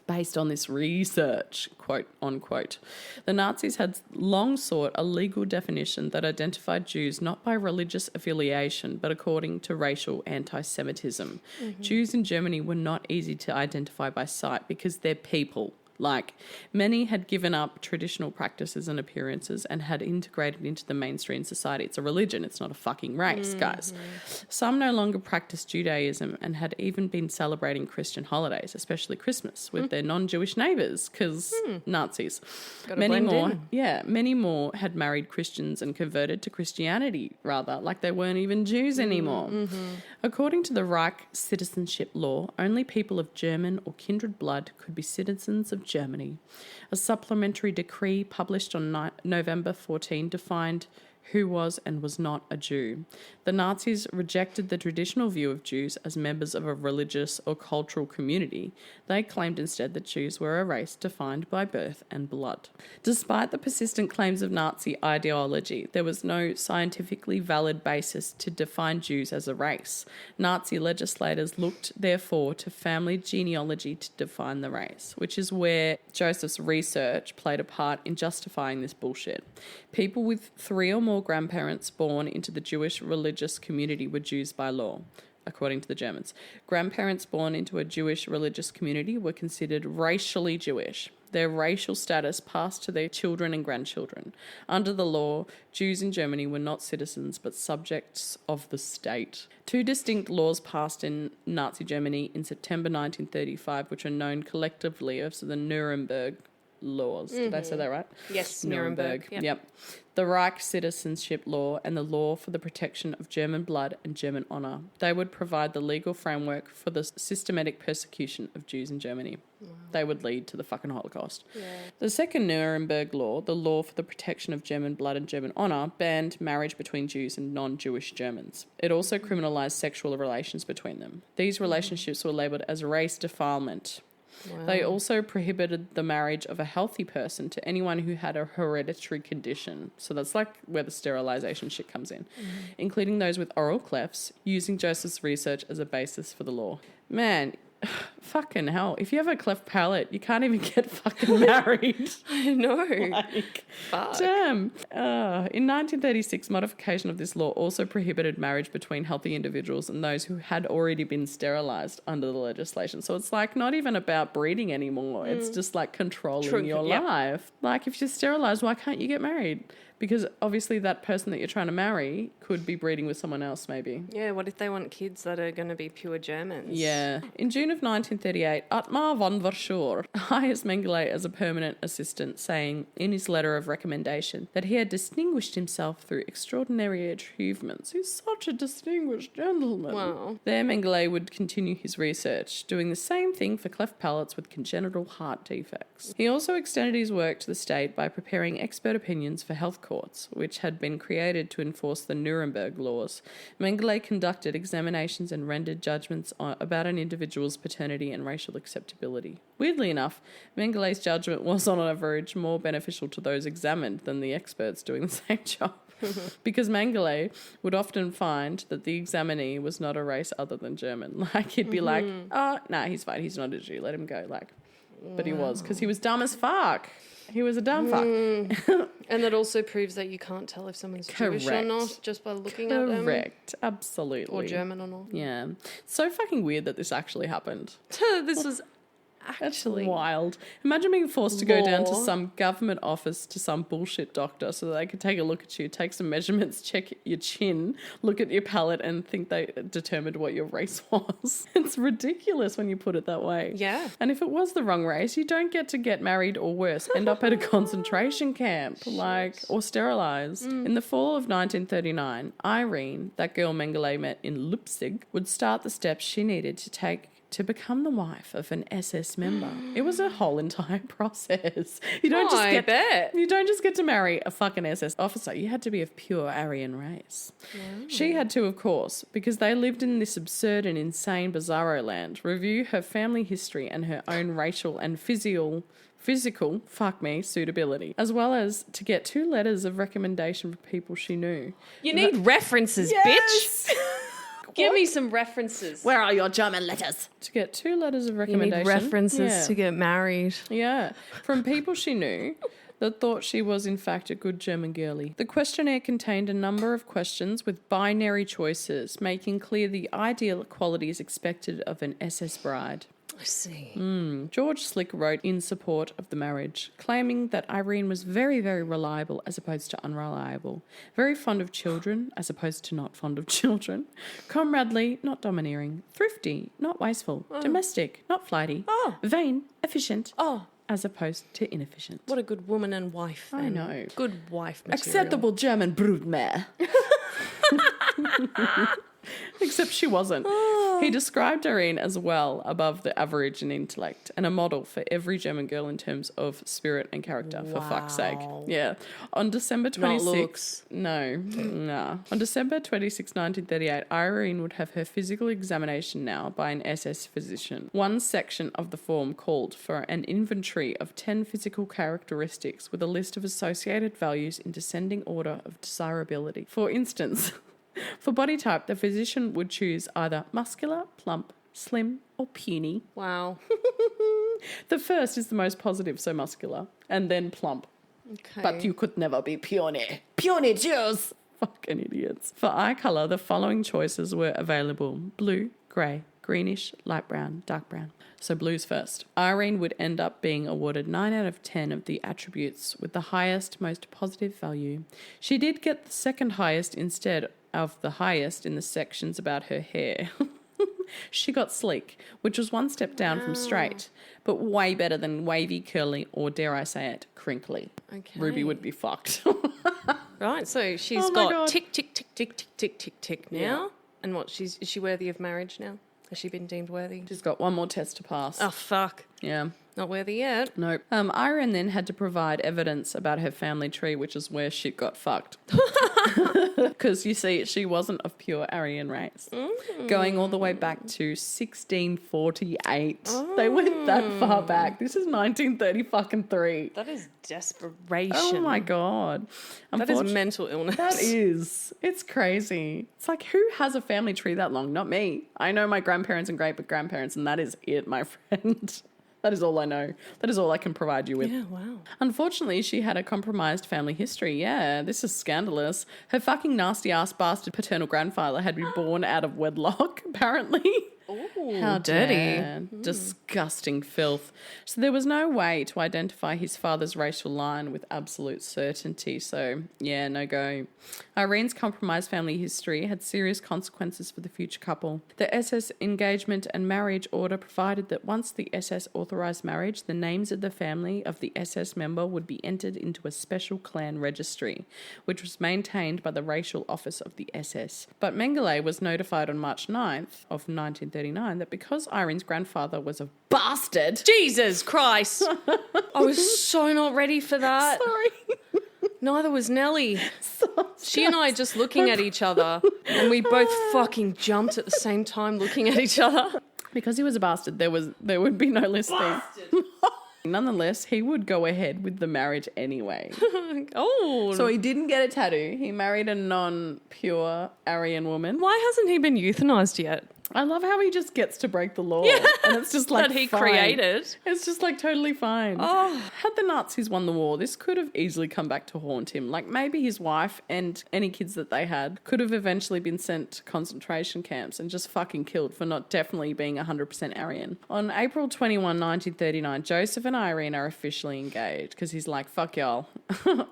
Based on this research, quote unquote. The Nazis had long sought a legal definition that identified Jews not by religious affiliation but according to racial anti-Semitism. Jews in Germany were not easy to identify by sight because they're people. Like, many had given up traditional practices and appearances and had integrated into the mainstream society. It's a religion, it's not a fucking race, guys. Some no longer practiced Judaism and had even been celebrating Christian holidays, especially Christmas, with their non-Jewish neighbours, because Nazis. Gotta Many blend more, in. many more had married Christians and converted to Christianity, rather, like they weren't even Jews anymore. According to the Reich citizenship law, only people of German or kindred blood could be citizens of Germany. A supplementary decree published on November 14 defined who was and was not a Jew. The Nazis rejected the traditional view of Jews as members of a religious or cultural community. They claimed instead that Jews were a race defined by birth and blood. Despite the persistent claims of Nazi ideology, there was no scientifically valid basis to define Jews as a race. Nazi legislators looked, therefore, to family genealogy to define the race, which is where Joseph's research played a part in justifying this bullshit. People with 3 or more grandparents born into the Jewish religious community were Jews by law, according to the Germans. Grandparents born into a Jewish religious community were considered racially Jewish. Their racial status passed to their children and grandchildren. Under the law, Jews in Germany were not citizens but subjects of the state. 2 distinct laws passed in Nazi Germany in September 1935, which are known collectively as the Nuremberg laws. Did I say that right? Yes, Nuremberg. Yep. The Reich citizenship law and the law for the protection of German blood and German honour. They would provide the legal framework for the systematic persecution of Jews in Germany. Wow. They would lead to the fucking Holocaust. Yeah. The second Nuremberg law, the law for the protection of German blood and German honour, banned marriage between Jews and non-Jewish Germans. It also criminalised sexual relations between them. These relationships were labelled as race defilement. Wow. They also prohibited the marriage of a healthy person to anyone who had a hereditary condition. So that's like where the sterilisation shit comes in, including those with oral clefts, using Joseph's research as a basis for the law. Man, fucking hell. If you have a cleft palate, you can't even get fucking married. I know. Like, fuck. Damn. In 1936, modification of this law also prohibited marriage between healthy individuals and those who had already been sterilised under the legislation. So it's like not even about breeding anymore. It's just like controlling your life. Like if you're sterilised, why can't you get married? Because obviously that person that you're trying to marry could be breeding with someone else maybe. Yeah, what if they want kids that are going to be pure Germans? Yeah. In June of 1938, Otmar von Verschoor hires Mengele as a permanent assistant, saying in his letter of recommendation that he had distinguished himself through extraordinary achievements. He's such a distinguished gentleman. Wow. There Mengele would continue his research, doing the same thing for cleft palates with congenital heart defects. He also extended his work to the state by preparing expert opinions for health courts, which had been created to enforce the Nuremberg laws. Mengele conducted examinations and rendered judgments about an individual's paternity and racial acceptability. Weirdly enough, Mengele's judgment was on average more beneficial to those examined than the experts doing the same job. Because Mengele would often find that the examinee was not a race other than German. Like he'd be like, oh, nah, he's fine, he's not a Jew, let him go. Like, but he was, because he was dumb as fuck. He was a dumb fuck. And that also proves that you can't tell if someone's Jewish or not just by looking at them. Correct. Absolutely. Or German or not. Yeah. So fucking weird that this actually happened. This was actually That's wild. Imagine being forced to go down to some government office to some bullshit doctor so that they could take a look at you, take some measurements, check your chin, look at your palate and think they determined what your race was. It's ridiculous when you put it that way. Yeah. And if it was the wrong race, you don't get to get married or worse, end up at a concentration camp, or sterilised. In the fall of 1939, Irene, that girl Mengele met in Leipzig, would start the steps she needed to take to become the wife of an SS member. It was a whole entire process. You don't just get to marry a fucking SS officer. You had to be of pure Aryan race. Wow. She had to, of course, because they lived in this absurd and insane bizarro land, review her family history and her own racial and physical, suitability, as well as to get 2 letters of recommendation for people she knew. You need references, bitch. Give me some references. Where are your German letters? To get 2 letters of recommendation. You need references to get married. Yeah. From people she knew that thought she was in fact a good German girlie. The questionnaire contained a number of questions with binary choices, making clear the ideal qualities expected of an SS bride. I see. George Slick wrote in support of the marriage, claiming that Irene was very, very reliable as opposed to unreliable, very fond of children as opposed to not fond of children, comradely, not domineering, thrifty, not wasteful, domestic, not flighty, vain, efficient, as opposed to inefficient. What a good woman and wife. I know. Good wife material. Acceptable German broodmare. Except she wasn't. He described Irene as well above the average in intellect and a model for every German girl in terms of spirit and character, for fuck's sake. Yeah. On December 26... No. On December 26, 1938, Irene would have her physical examination now by an SS physician. One section of the form called for an inventory of 10 physical characteristics with a list of associated values in descending order of desirability. For instance... For body type, the physician would choose either muscular, plump, slim, or puny. Wow. The first is the most positive, so muscular, and then plump. Okay. But you could never be puny. Puny Jews! Fucking idiots. For eye colour, the following choices were available. Blue, grey, greenish, light brown, dark brown. So blues first. Irene would end up being awarded 9 out of 10 of the attributes with the highest, most positive value. She did get the second highest instead of the highest in the sections about her hair. she got sleek, which was one step down from straight, but way better than wavy, curly, or dare I say it, crinkly. Okay. Ruby would be fucked. Right, so she's Oh my got God. tick, tick, tick, tick, tick, tick, tick, tick now. Yeah. And what, is she worthy of marriage now? Has she been deemed worthy? She's got one more test to pass. Oh, fuck. Yeah. Not worthy yet. Nope. Irene then had to provide evidence about her family tree, which is where shit got fucked. Because, you see, she wasn't of pure Aryan race. Going all the way back to 1648. They went that far back. This is 1930 That is desperation. Oh, my God. That is mental illness. That is. It's crazy. It's like, who has a family tree that long? Not me. I know my grandparents and great-grandparents, and that is it, my friend. That is all I know. That is all I can provide you with. Yeah, wow. Unfortunately, she had a compromised family history. Yeah, this is scandalous. Her fucking nasty-ass bastard paternal grandfather had been born out of wedlock, apparently. Ooh, How dirty. dare. Disgusting filth. So there was no way to identify his father's racial line with absolute certainty. So, yeah, no go. Irene's compromised family history had serious consequences for the future couple. The SS engagement and marriage order provided that once the SS authorised marriage, the names of the family of the SS member would be entered into a special clan registry, which was maintained by the racial office of the SS. But Mengele was notified on March 9th of 1939 that because Irene's grandfather was a bastard... Jesus Christ. I was so not ready for that. Sorry. Neither was Nellie. She and I just looking at each other, and we both fucking jumped at the same time looking at each other. Because he was a bastard, there would be no listing. Nonetheless, he would go ahead with the marriage anyway. Oh. So he didn't get a tattoo. He married a non-pure Aryan woman. Why hasn't he been euthanized yet? I love how he just gets to break the law. Yeah. And it's just like that he fine. created. It's just like totally fine. Oh. Had the Nazis won the war, this could have easily come back to haunt him. Like maybe his wife and any kids that they had could have eventually been sent to concentration camps and just fucking killed for not definitely being 100% Aryan. On April 21, 1939, Joseph and Irene are officially engaged because he's like, fuck y'all,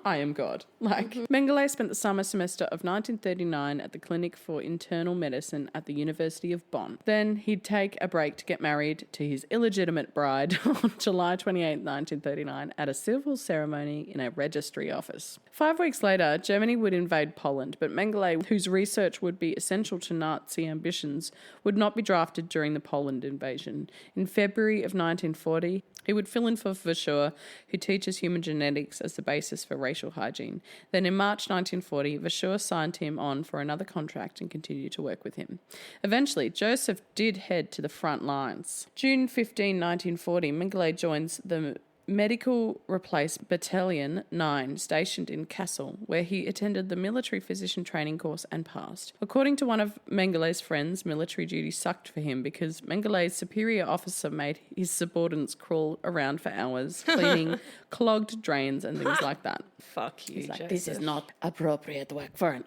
I am God. Like, Mengele spent the summer semester of 1939 at the Clinic for Internal Medicine at the University of Bonn. Then he'd take a break to get married to his illegitimate bride on July 28, 1939 at a civil ceremony in a registry office. 5 weeks later, Germany would invade Poland, but Mengele, whose research would be essential to Nazi ambitions, would not be drafted during the Poland invasion. In February of 1940, he would fill in for Verschure, who teaches human genetics as the basis for racial hygiene. Then in March 1940, Verschure signed him on for another contract and continued to work with him. Eventually, Joseph did head to the front lines. June 15, 1940, Mengele joins the Medical Replace Battalion 9, stationed in Kassel, where he attended the military physician training course and passed. According to one of Mengele's friends, military duty sucked for him because Mengele's superior officer made his subordinates crawl around for hours, cleaning clogged drains and things like that. Fuck you, He's like, Joseph. this is not appropriate work for an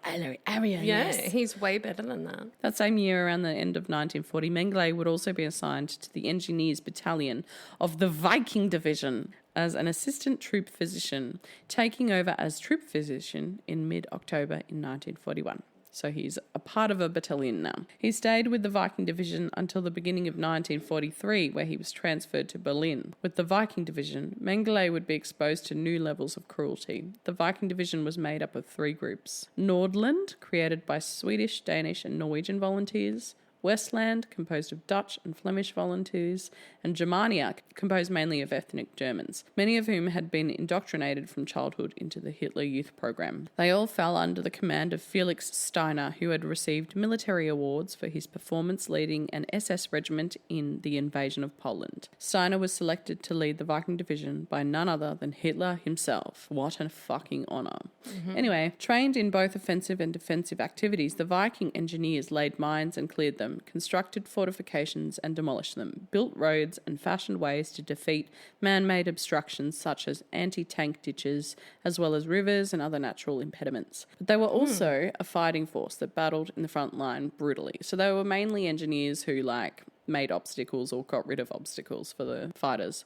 Aryan. Yeah, he's way better than that. That same year, around the end of 1940, Mengele would also be assigned to the Engineers Battalion of the Viking Division as an assistant troop physician, taking over as troop physician in mid-October in 1941. So he's a part of a battalion now. He stayed with the Viking Division until the beginning of 1943, where he was transferred to Berlin. With the Viking Division, Mengele would be exposed to new levels of cruelty. The Viking Division was made up of 3 groups. Nordland, created by Swedish, Danish and Norwegian volunteers. Westland, composed of Dutch and Flemish volunteers, and Germania, composed mainly of ethnic Germans, many of whom had been indoctrinated from childhood into the Hitler Youth program. They all fell under the command of Felix Steiner, who had received military awards for his performance leading an SS regiment in the invasion of Poland. Steiner was selected to lead the Viking Division by none other than Hitler himself. What a fucking honour. Anyway, trained in both offensive and defensive activities, the Viking engineers laid mines and cleared them, constructed fortifications and demolished them, built roads and fashioned ways to defeat man-made obstructions such as anti-tank ditches, as well as rivers and other natural impediments. But they were also a fighting force that battled in the front line brutally. So they were mainly engineers who, made obstacles or got rid of obstacles for the fighters.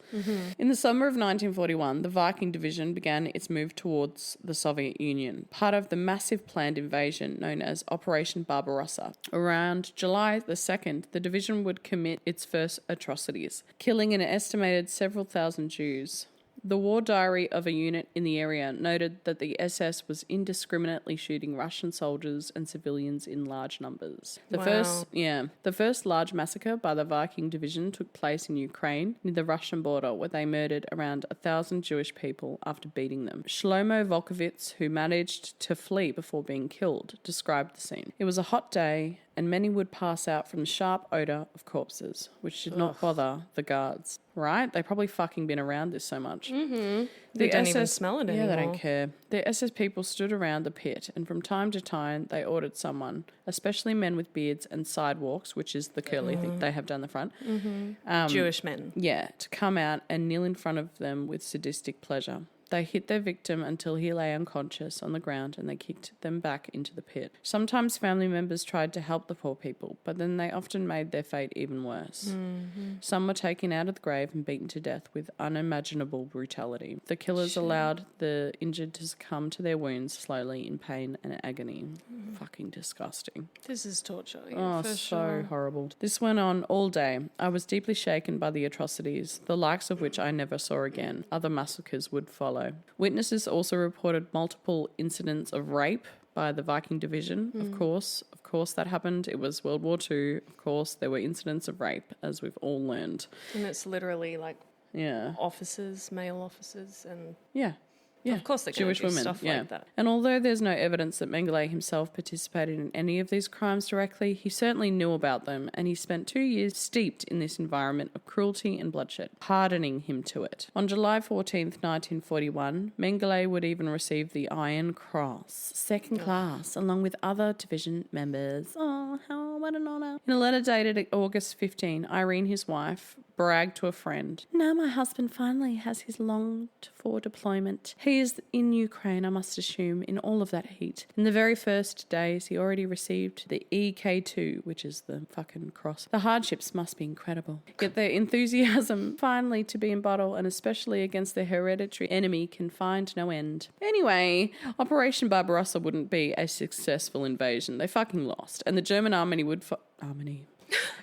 In the summer of 1941, the Viking Division began its move towards the Soviet Union, part of the massive planned invasion known as Operation Barbarossa. Around July the 2nd, the division would commit its first atrocities, killing an estimated several thousand Jews. The war diary of a unit in the area noted that the SS was indiscriminately shooting Russian soldiers and civilians in large numbers. The first large massacre by the Viking Division took place in Ukraine near the Russian border, where they murdered around 1,000 Jewish people after beating them. Shlomo Volkovitz, who managed to flee before being killed, described the scene. It was a hot day, and many would pass out from the sharp odour of corpses, which did not bother the guards. Right? They probably fucking been around this so much. They don't even smell it anymore. Yeah, they don't care. The SS people stood around the pit, and from time to time they ordered someone, especially men with beards and sidewalks, which is the curly thing they have down the front. Jewish men. Yeah, to come out and kneel in front of them with sadistic pleasure. They hit their victim until he lay unconscious on the ground, and they kicked them back into the pit. Sometimes family members tried to help the poor people, but then they often made their fate even worse. Some were taken out of the grave and beaten to death with unimaginable brutality. The killers allowed the injured to succumb to their wounds slowly in pain and agony. Fucking disgusting. This is torture. Oh, so horrible. This went on all day. I was deeply shaken by the atrocities, the likes of which I never saw again. Other massacres would follow. Witnesses also reported multiple incidents of rape by the Viking Division. Of course that happened. It was World War II. Of course, there were incidents of rape, as we've all learned. And it's literally like officers, male officers, and of course they're Jewish do women, stuff like that. And although there's no evidence that Mengele himself participated in any of these crimes directly, he certainly knew about them, and he spent 2 years steeped in this environment of cruelty and bloodshed, hardening him to it. On July 14th, 1941, Mengele would even receive the Iron Cross, second class, along with other division members. Oh, what an honour. In a letter dated August 15, Irene, his wife, bragged to a friend, "Now my husband finally has his longed-for deployment. He is in Ukraine, I must assume, in all of that heat. In the very first days, he already received the EK2, which is the fucking cross. The hardships must be incredible. Yet their enthusiasm finally to be in battle, and especially against their hereditary enemy, can find no end." Anyway, Operation Barbarossa wouldn't be a successful invasion. They fucking lost. And the German army would...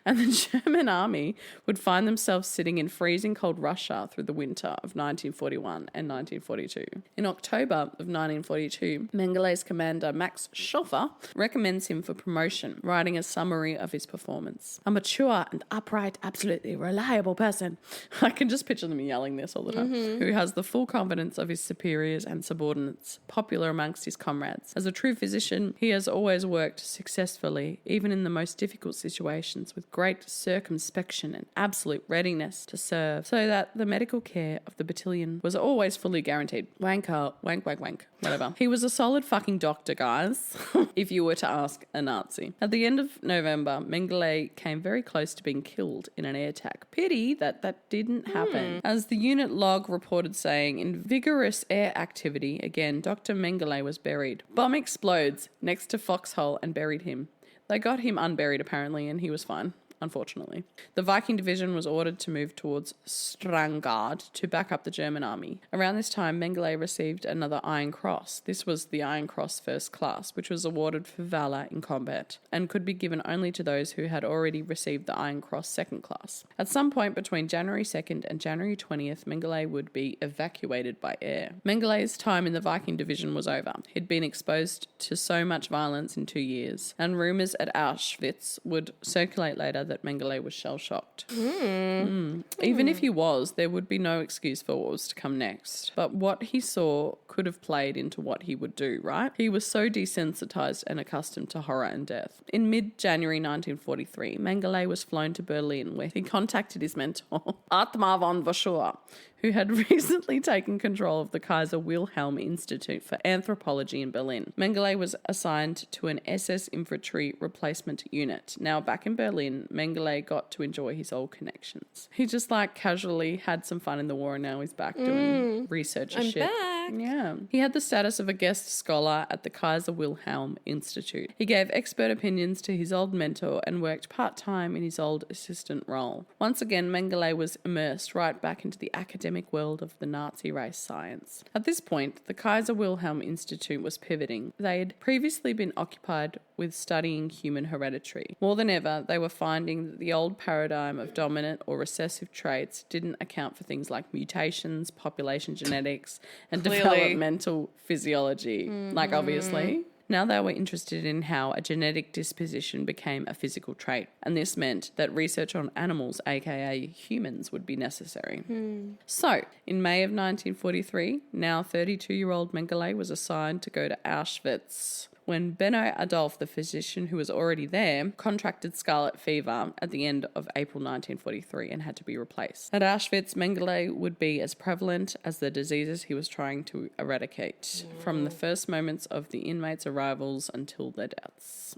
And the German army would find themselves sitting in freezing cold Russia through the winter of 1941 and 1942. In October of 1942, Mengele's commander, Max Schoeffer, recommends him for promotion, writing a summary of his performance. "A mature and upright, absolutely reliable person." I can just picture them yelling this all the time. "Who has the full confidence of his superiors and subordinates, popular amongst his comrades. As a true physician, he has always worked successfully, even in the most difficult situations, with great circumspection and absolute readiness to serve, so that the medical care of the battalion was always fully guaranteed." Wanker, wank, whatever. He was a solid fucking doctor, guys, if you were to ask a Nazi. At the end of November, Mengele came very close to being killed in an air attack. Pity that didn't happen. As the unit log reported saying, in vigorous air activity, again, Dr. Mengele was buried. Bomb explodes next to Foxhole and buried him. They got him unburied, apparently, and he was fine, unfortunately. The Viking Division was ordered to move towards Strangard to back up the German army. Around this time, Mengele received another Iron Cross. This was the Iron Cross First Class, which was awarded for valour in combat, and could be given only to those who had already received the Iron Cross Second Class. At some point between January 2nd and January 20th, Mengele would be evacuated by air. Mengele's time in the Viking Division was over. He'd been exposed to so much violence in 2 years, and rumours at Auschwitz would circulate later that Mengele was shell-shocked. Even if he was, there would be no excuse for what was to come next. But what he saw could have played into what he would do, right? He was so desensitized and accustomed to horror and death. In mid-January 1943, Mengele was flown to Berlin, where he contacted his mentor, Atma von Voschur, who had recently taken control of the Kaiser Wilhelm Institute for Anthropology in Berlin. Mengele was assigned to an SS infantry replacement unit. Now back in Berlin, Mengele got to enjoy his old connections. He just casually had some fun in the war, and now he's back doing research and shit. Back. back. Yeah. He had the status of a guest scholar at the Kaiser Wilhelm Institute. He gave expert opinions to his old mentor and worked part-time in his old assistant role. Once again, Mengele was immersed right back into the academic world of the Nazi race science. At this point, the Kaiser Wilhelm Institute was pivoting. They had previously been occupied with studying human heredity. More than ever, they were finding that the old paradigm of dominant or recessive traits didn't account for things like mutations, population genetics, and developmental physiology. Like, obviously. Now they were interested in how a genetic disposition became a physical trait, and this meant that research on animals, aka humans, would be necessary. So, in May of 1943, now 32-year-old Mengele was assigned to go to Auschwitz. When Benno Adolf, the physician who was already there, contracted scarlet fever at the end of April 1943 and had to be replaced. At Auschwitz, Mengele would be as prevalent as the diseases he was trying to eradicate, from the first moments of the inmates' arrivals until their deaths.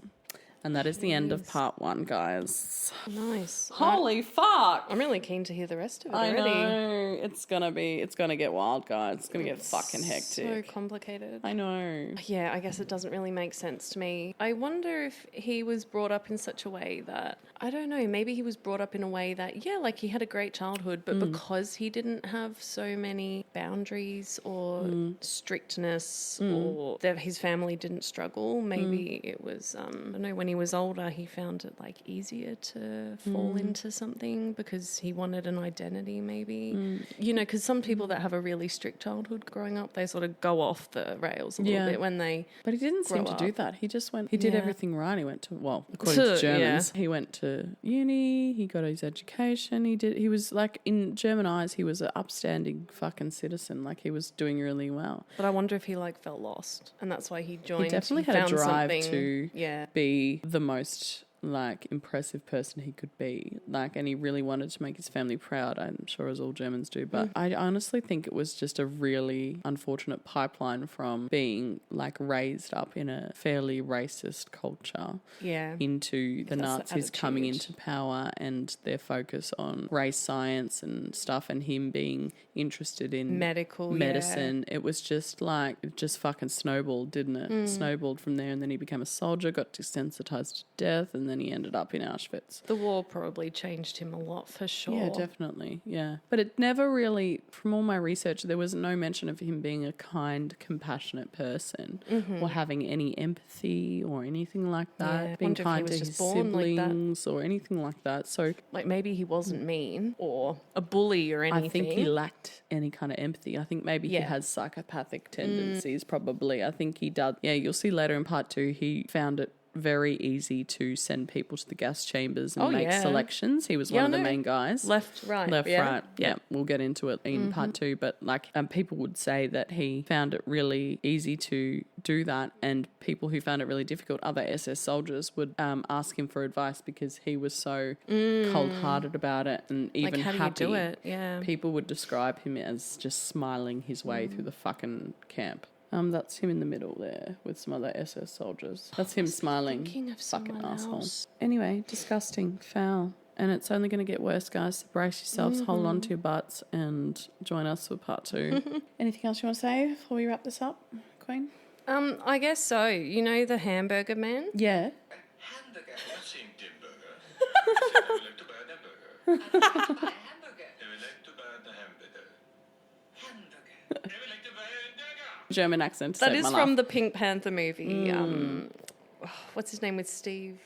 And that is the end of part 1, guys. Nice. Holy fuck! I'm really keen to hear the rest of it I already. know. It's gonna get wild, guys. It's gonna get fucking hectic. So complicated. I know. Yeah, I guess it doesn't really make sense to me. I wonder if he was brought up in such a way that, I don't know, maybe he was brought up in a way that, yeah, like he had a great childhood, but because he didn't have so many boundaries or strictness or that his family didn't struggle, maybe it was, I don't know, when he was older, he found it like easier to fall into something because he wanted an identity maybe. You know, because some people that have a really strict childhood growing up, they sort of go off the rails a little bit when they But he didn't seem to do that. He just went, he did everything right. He went to, well, according to Germans, he went to uni, he got his education, he was like, in German eyes, he was an upstanding fucking citizen. Like, he was doing really well. But I wonder if he like felt lost and that's why he joined. He definitely had a drive to be the most like impressive person he could be, like, and he really wanted to make his family proud, I'm sure, as all Germans do, but I honestly think it was just a really unfortunate pipeline from being like raised up in a fairly racist culture into the Nazis coming into power and their focus on race science and stuff, and him being interested in medicine. It was just like, it just fucking snowballed, didn't it? Snowballed from there, and then he became a soldier, got desensitized to death, and then he ended up in Auschwitz. The war probably changed him a lot, for sure. Yeah, definitely. Yeah. But it never really, from all my research, there was no mention of him being a kind, compassionate person or having any empathy or anything like that. Being kind to his siblings or anything like that. So, like, maybe he wasn't mean or a bully or anything. I think he lacked any kind of empathy. I think maybe he has psychopathic tendencies, probably. I think he does. Yeah, you'll see later in part 2, he found it very easy to send people to the gas chambers and make selections. He was one of the main guys. Left, right. Yeah, we'll get into it in part 2, but like people would say that he found it really easy to do that, and people who found it really difficult, other SS soldiers, would ask him for advice because he was so cold-hearted about it and even like, how happy. do you do it? Yeah. People would describe him as just smiling his way through the fucking camp. That's him in the middle there with some other SS soldiers. That's him smiling. Fucking asshole. Anyway, disgusting, foul. And it's only going to get worse, guys. So brace yourselves, hold on to your butts, and join us for part 2. Anything else you want to say before we wrap this up, Queen? I guess so. You know the hamburger man? Yeah. Hamburger. Jag ser inte en burger. Jag vill inte börja den burger. Hamburger. Jag vill inte börja den hamburger. Hamburger. Jag vill inte börja den burger. German accent. That is from the Pink Panther movie. What's his name with Steve?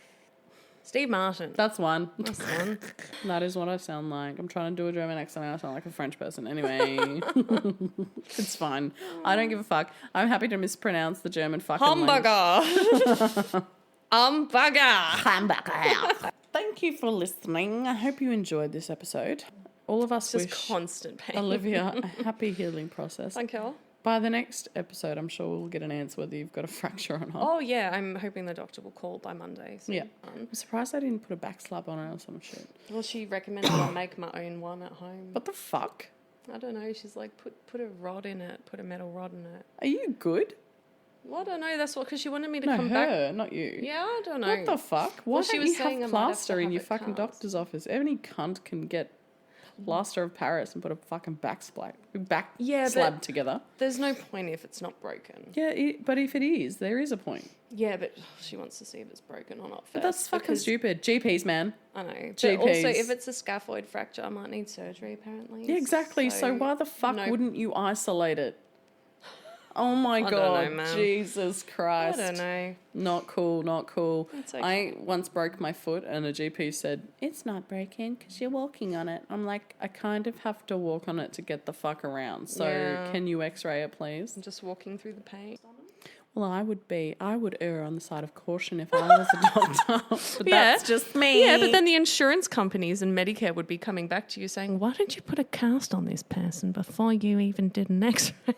Steve Martin. That's one. That's the one. That is what I sound like. I'm trying to do a German accent and I sound like a French person. Anyway, it's fine. I don't give a fuck. I'm happy to mispronounce the German fucking Hamburger. Hamburger. Thank you for listening. I hope you enjoyed this episode. All of us Just wish constant pain. Olivia a happy healing process. Thank you. By the next episode, I'm sure we'll get an answer whether you've got a fracture or not. Oh, yeah. I'm hoping the doctor will call by Monday. So, yeah. I'm surprised I didn't put a back slab on it or some shit. Well, she recommended I make my own one at home. What the fuck? I don't know. She's like, put a rod in it. Put a metal rod in it. Are you good? Well, I don't know. That's what, because she wanted me to No, come her, back. not you. Yeah, I don't know. What the fuck? Why Well, she don't was you saying I have might have to plaster in have your it fucking cast. doctor's office? Any cunt can get plaster of Paris and put a fucking Yeah, slab but- together. There's no point if it's not broken. Yeah, but if it is, there is a point. Yeah, but she wants to see if it's broken or not first. But that's fucking because- stupid. GPs, man. I know. But GPs. also, if it's a scaphoid fracture, I might need surgery, apparently. Yeah, exactly. So why the fuck no- wouldn't you isolate it? Oh my don't God. know, man. Jesus Christ. I don't know. Not cool, not cool. It's okay. I once broke my foot and a GP said, it's not breaking because you're walking on it. I'm like, I kind of have to walk on it to get the fuck around. So Yeah. can you x-ray it, please? I'm just walking through the pain. Well, I would err on the side of caution if I was a doctor. But Yeah. that's just me. Yeah, but then the insurance companies and Medicare would be coming back to you saying, why didn't you put a cast on this person before you even did an x-ray?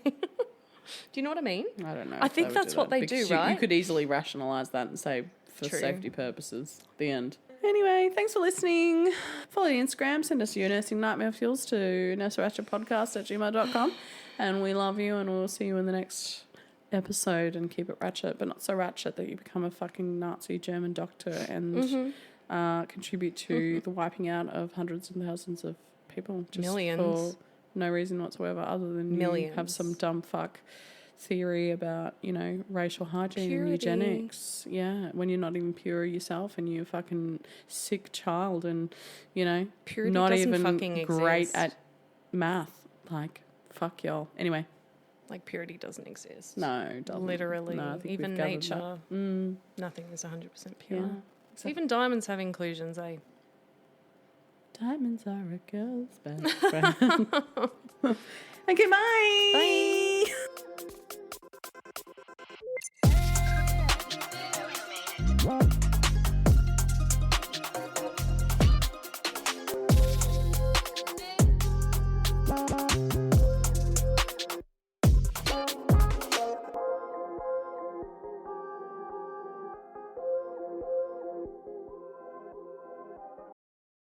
Do you know what I mean? I don't know. I if think would that's do what that, they because do, right? You could easily rationalise that and say for True. safety purposes. The end. Anyway, thanks for listening. Follow the Instagram. Send us your nursing nightmare fuels to nurseratchetpodcast@gmail.com. And we love you and we'll see you in the next episode, and keep it ratchet, but not so ratchet that you become a fucking Nazi German doctor and contribute to the wiping out of hundreds and thousands of people just Millions. for no reason whatsoever other than you Millions. have some dumb fuck theory about, racial hygiene Purity. and eugenics. Yeah, when you're not even pure yourself and you're a fucking sick child and, Purity not doesn't even fucking great exist. at math. Like, fuck y'all. Anyway. Like, purity doesn't exist. No, it doesn't. Literally. No, I think Even we've gathered nature. that. Nothing is 100% pure. Yeah. Even diamonds have inclusions, eh? Diamonds are a girl's best friend. Okay, bye. Bye.